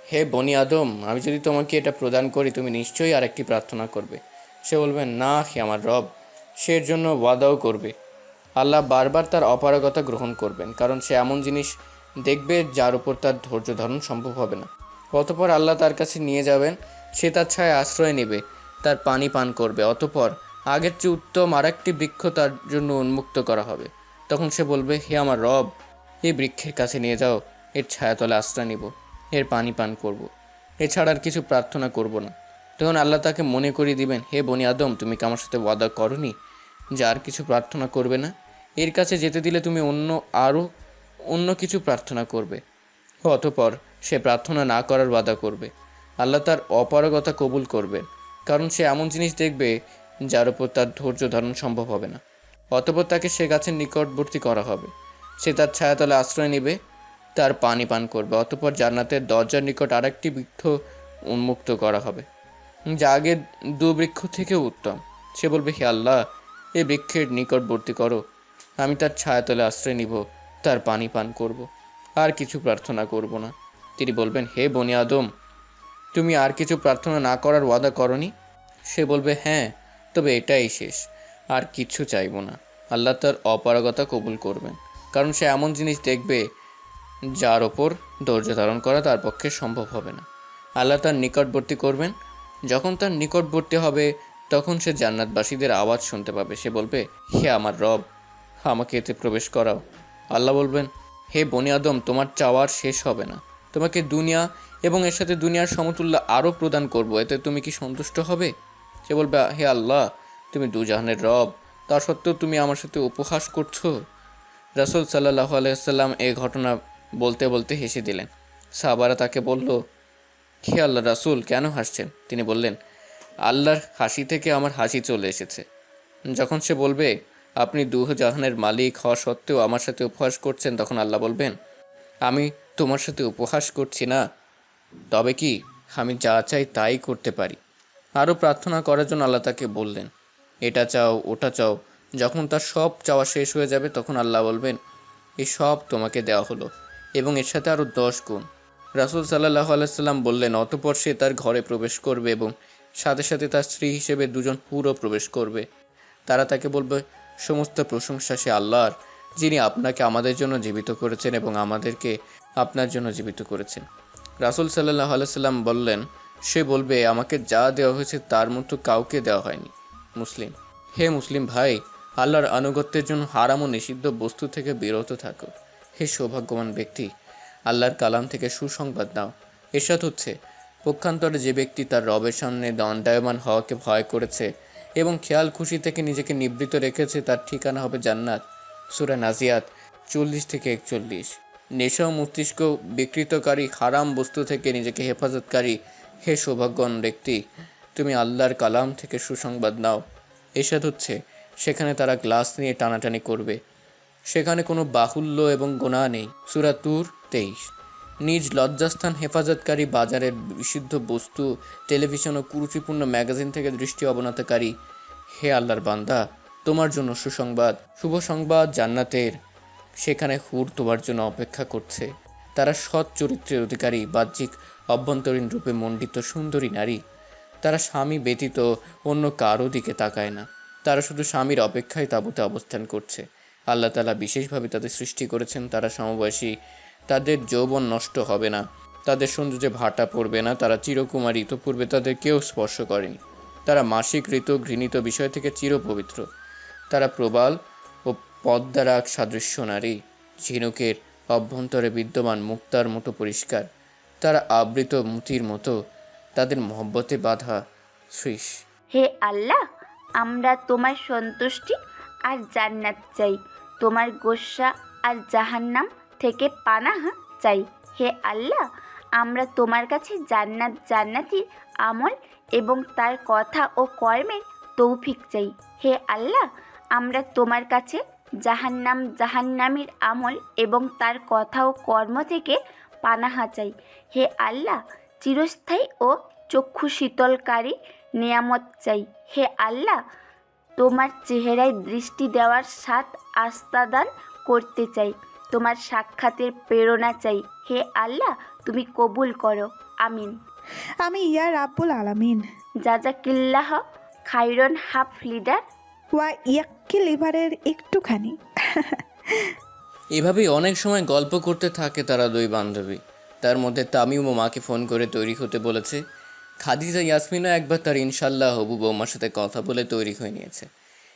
হে বনি আদম, আমি যদি তোমাকে এটা প্রদান করি, তুমি নিশ্চয়ই আর একটি প্রার্থনা করবে। সে বলবেন, না হে আমার রব। সে এর জন্য ওয়াদাও করবে। আল্লাহ বারবার তার অপারগতা গ্রহণ করবেন, কারণ সে এমন জিনিস দেখবে যার উপর তার ধৈর্য ধারণ সম্ভব হবে না। অতঃপর আল্লাহ তার কাছে নিয়ে যাবেন, সে তার ছায়ায় আশ্রয় নেবে, তার পানি পান করবে। অতঃপর আগের চেয়ে উত্তম আর একটি বৃক্ষ তার জন্য উন্মুক্ত করা হবে। তখন সে বলবে, হে আমার রব, এই বৃক্ষের কাছে নিয়ে যাও, এর ছায়াতলে আশ্রয় নিব, এর পানি পান করব, এছাড়া আর কিছু প্রার্থনা করব না। তখন আল্লাহ তাকে মনে করিয়ে দিবেন, হে বনি আদম, তুমি কি আমার সাথে ওয়াদা করনি যে আর কিছু প্রার্থনা করবে না? এর কাছে যেতে দিলে তুমি অন্য কিছু প্রার্থনা করবে। অতঃপর সে প্রার্থনা না করার ওয়াদা করবে। আল্লাহ তার অপারগতা কবুল করবেন, কারণ সে এমন জিনিস দেখবে যার উপর তার ধৈর্য ধারণ সম্ভব হবে না। অতঃপর তাকে সে গাছের নিকটবর্তী করা হবে। সে তার ছায়াতলে আশ্রয় নেবে, তার পানি পান করবে। অতঃপর জান্নাতের দরজার নিকট আরেকটি বৃক্ষ উন্মুক্ত করা হবে, যা আগের দু বৃক্ষ থেকে উত্তম। সে বলবে, হে আল্লাহ, এই বৃক্ষের নিকটবর্তী করো, আমি তার ছায়াতলে আশ্রয় নিব, তার পানি পান করব, আর কিছু প্রার্থনা করব না। তিনি বলবেন, হে বনি আদম, তুমি আর কিছু প্রার্থনা না করার ওয়াদা করনি? সে বলবে, হ্যাঁ, তবে এটাই শেষ, আর কিছু চাইব না। আল্লাহ তার অপারগতা কবুল করবেন, কারণ সে এমন জিনিস দেখবে যার ওপর ধৈর্য ধারণ করা তার পক্ষে সম্ভব হবে না। আল্লাহ তার নিকটবর্তী করবেন। যখন তার নিকটবর্তী হবে, তখন সে জান্নাতবাসীদের আওয়াজ শুনতে পাবে। সে বলবে, হে আমার রব, আমাকে এতে প্রবেশ করাও। আল্লাহ বলবেন, হে বনি আদম, তোমার চাওয়ার শেষ হবে না। তোমাকে দুনিয়া এবং এর সাথে দুনিয়ার সমতুল্য আরও প্রদান করব, এতে তুমি কি সন্তুষ্ট হবে? সে বলবে, হে আল্লাহ, তুমি দুজাহানের রব, তা সত্ত্বেও তুমি আমার সাথে উপহাস করছো। রাসূল সাল্লাল্লাহু আলাইহি ওয়াসাল্লাম এই ঘটনা বলতে বলতে হেসে দিলেন। সাহাবারা তাকে বলল, হে আল্লাহ রাসূল, কেন হাসছেন? তিনি বললেন, আল্লাহর হাসি থেকে আমার হাসি চলে এসেছে। যখন সে বলবে, আপনি দুহ জাহানের মালিক হওয়া সত্ত্বেও আমার সাথে উপহাস করছেন, তখন আল্লাহ বলবেন, আমি তোমার সাথে উপহাস করছি না, তবে কি আমি যা চাই তাই করতে পারি। আরও প্রার্থনা করার জন্য আল্লাহ তাকে বললেন, এটা চাও ওটা চাও। যখন তার সব চাওয়া শেষ হয়ে যাবে, তখন আল্লাহ বলবেন, এই সব তোমাকে দেওয়া হলো এবং এর সাথে আরও 10 গুণ। রাসূল সাল্লাল্লাহু আলাইহি সাল্লাম বললেন, অতঃপর সে তার ঘরে প্রবেশ করবে এবং সাথে সাথে তার স্ত্রী হিসেবে 2 জন হুরও প্রবেশ করবে। তারা তাকে বলবে, সমস্ত প্রশংসা সে আল্লাহর, যিনি আপনাকে আমাদের জন্য জীবিত করেছেন এবং আমাদেরকে আপনার জন্য জীবিত করেছেন। রাসূল সাল্লাল্লাহু আলাইহি সাল্লাম বললেন, সে বলবে, আমাকে যা দেওয়া হয়েছে তার মতো কাউকে দেওয়া হয়নি। মুসলিম। হে মুসলিম ভাই, আল্লাহর আনুগত্যের জন্য হারাম ও নিষিদ্ধ বস্তু থেকে বিরত থাকো। হে সৌভাগ্যবান ব্যক্তি, আল্লাহর কালাম থেকে সুসংবাদ নাও। এরশাদ হচ্ছে, পক্ষান্তরে যে ব্যক্তি তার রবের সামনে দণ্ডায়মান হওয়াকে ভয় করেছে এবং খেয়াল খুশি থেকে নিজেকে নিবৃত রেখেছে, তার ঠিকানা হবে জান্নাত। সূরা নাজিয়াত 40 থেকে 41। নেশা ও মস্তিষ্ক বিকৃতকারী হারাম বস্তু থেকে নিজেকে হেফাজতকারী হে সৌভাগ্যবান ব্যক্তি, তুমি আল্লাহর কালাম থেকে সুসংবাদ নাও। এরশাদ হচ্ছে, সেখানে তারা গ্লাস নিয়ে টানাটানি করবে, সেখানে কোনো বাহুল্য এবং গোনা নেই। সূরা তুর 23। নিজ লজ্জাস্থান হেফাজতকারী, বাজারের বিশুদ্ধ বস্তু, টেলিভিশন ও কুরুচিপূর্ণ ম্যাগাজিন থেকে দৃষ্টি অবনতকারী হে আল্লাহর বান্দা, তোমার জন্য সুসংবাদ, শুভ সংবাদ জান্নাতের। সেখানে হুর তোমার জন্য অপেক্ষা করছে। তারা সৎ চরিত্রের অধিকারী, বাহ্যিক অভ্যন্তরীণ রূপে মণ্ডিত সুন্দরী নারী। তারা স্বামী ব্যতীত অন্য কারো দিকে তাকায় না। তারা শুধু স্বামীর অপেক্ষায় তাঁবুতে অবস্থান করছে। আল্লাহ তাআলা বিশেষভাবে তাদের সৃষ্টি করেছেন। তারা সমবয়সী, তাদের যৌবন নষ্ট হবে না, তাদের সৌন্দর্যে ভাটা পড়বে না। তারা চিরকুমারী, ইতপূর্বে তাদের কেউ স্পর্শ করেনি। তারা মাসিক ঋতু ঘৃণিত বিষয় থেকে চিরপবিত্র। তারা প্রবাল ও পদ্মারাগ সাদৃশ্য নারী, ঝিনুকের অভ্যন্তরে বিদ্যমান মুক্তার মতো পরিষ্কার। তারা আবৃত মুতির মতো, তাদের মহব্বতে বাঁধা শ্রীশ। হে আল্লাহ, আমরা তোমার সন্তুষ্টি আর জান্নাত চাই, তোমার গোস্বা আর জাহান্নাম থেকে পানাহা চাই। হে আল্লাহ, আমরা তোমার কাছে জান্নাতির আমল এবং তার কথা ও কর্মের তৌফিক চাই। হে আল্লাহ, আমরা তোমার কাছে জাহান্নামীর আমল এবং তার কথা ও কর্ম থেকে পানাহা চাই। হে আল্লাহ, চিরস্থায়ী ও চক্ষু শীতলকারী নিয়ামত চাই। হে আল্লাহ, তোমার চেহারায় দৃষ্টি দেওয়ার স্বাদ আস্বাদন করতে চাই, তোমার সাক্ষাতের প্রেরণা চাই। হে আল্লাহ, তুমি কবুল করো। আমিন। আমি ইয়া রাব্বুল আলামিন। জাজাকিল্লাহ খাইরন হাফ লিডার। ওয়া ইয়াক্কি লিভারের একটুখানি। এভাবেই অনেক সময় গল্প করতে থাকে তারা 2 বান্ধবী। তার মধ্যে তামিম ও মাকে ফোন করে তৈরি হতে বলেছে। খাদিজা ইয়াসমিনও একবার তার ইনশাল্লাহ হবু বৌমার সাথে কথা বলে তৈরি হয়ে নিয়েছে।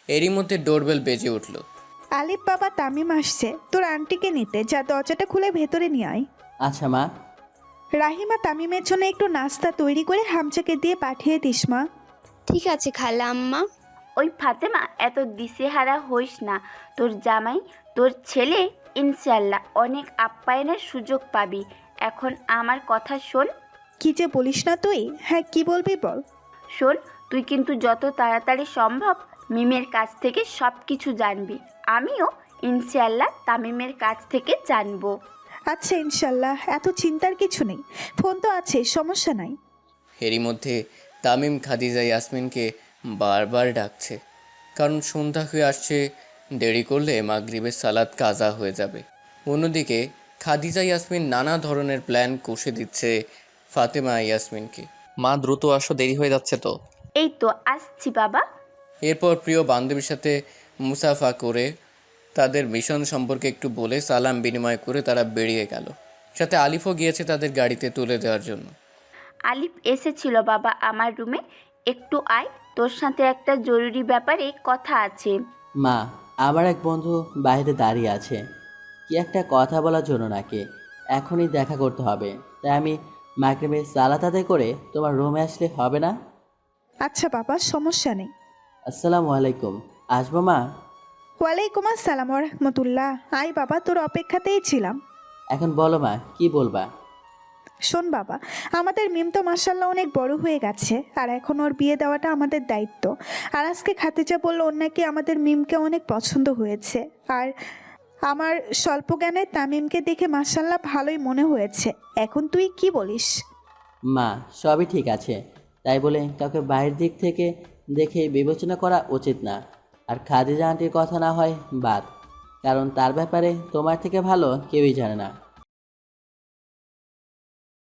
এরই মধ্যে ডোরবেল বেজে উঠল। আলিফ বাবা, তামিম আসছে তোর আন্টিকে নিতে, যা দরজাটা খুলে ভেতরে নিয়ে আয়। আচ্ছা মা। রাহিমা, তামিমের জন্য একটু নাস্তা তৈরি করে হামজাকে দিয়ে পাঠিয়ে দিস মা। ঠিক আছে খালা আম্মা। ওই ফাতেমা, এত দিশেহারা হইস না। তোর জামাই, তোর ছেলে ইনশাল্লাহ অনেক আপ্যায়নের সুযোগ পাবি। এখন আমার কথা শোন। কি যে বলিস না তুই? হ্যাঁ, কি বলবি বল। শোন, তুই কিন্তু যত তাড়াতাড়ি সম্ভব মিমের কাছ থেকে সব কিছু জানবি। আমিও ইনশাল্লাহ তামিমের কাছ থেকে জানবো। আচ্ছা ইনশাল্লাহ, এত চিন্তার কিছু নেই, ফোন তো আছে, সমস্যা নাই। এরই মধ্যে তামিম খাদিজা ইয়াসমিনকে বারবার ডাকছে, কারণ সন্ধ্যা হয়ে আসছে। দেরি করলে মাগরিবের সালাত কাজা হয়ে যাবে। অন্যদিকে খাদিজা ইয়াসমিন নানা ধরনের প্ল্যান কষে দিচ্ছে ফাতেমা ইয়াসমিনকে। মা দ্রুত আসো, দেরি হয়ে যাচ্ছে তো। এই তো আসছি বাবা। এরপর প্রিয় বান্ধবীর সাথে মুসাফা করে তাদের মিশন সম্পর্কে একটু বলে সালাম বিনিময় করে তারা বেরিয়ে গেল। সাথে আলিফও গিয়েছে তাদের গাড়িতে তুলে দেওয়ার জন্য। আলিফ এসেছিল বাবা আমার রুমে। একটু আয়, তোর সাথে একটা জরুরি ব্যাপারে কথা আছে। মা, আমার এক বন্ধু বাইরে দাঁড়িয়ে আছে, কি একটা কথা বলার জন্য নাকি। এখনই দেখা করতে হবে, তাই আমি মাগরিবে সালাত আদায় করে তোমার রুমে আসলে হবে না? আচ্ছা বাবা, সমস্যা নেই। আসসালামু আলাইকুম, আসবো মা? ওয়ালাইকুম আসসালাম ওয়া রাহমাতুল্লাহ। আয় বাবা, তোর অপেক্ষাতেই ছিলাম। এখন বলো মা, কি বলবা? শোন বাবা, আমাদের মিম তো মাসাল্লাহ অনেক বড় হয়ে গেছে, আর এখন ওর বিয়ে দেওয়াটা আমাদের দায়িত্ব। আর আজকে খাদিজা বলল ওর নাকি আমাদের মিমকে অনেক পছন্দ হয়েছে, আর আমার স্বল্প জ্ঞানে তামিমকে দেখে মাসাল্লাহ ভালোই মনে হয়েছে। এখন তুই কি বলিস? মা, সবই ঠিক আছে, তাই বলে কাউকে বাইরের দিক থেকে দেখে বিবেচনা করা উচিত না। আর খাদিজা আন্টির কথা না হয় বাদ, কারণ তার ব্যাপারে তোমার থেকে ভালো কেউই জানে না।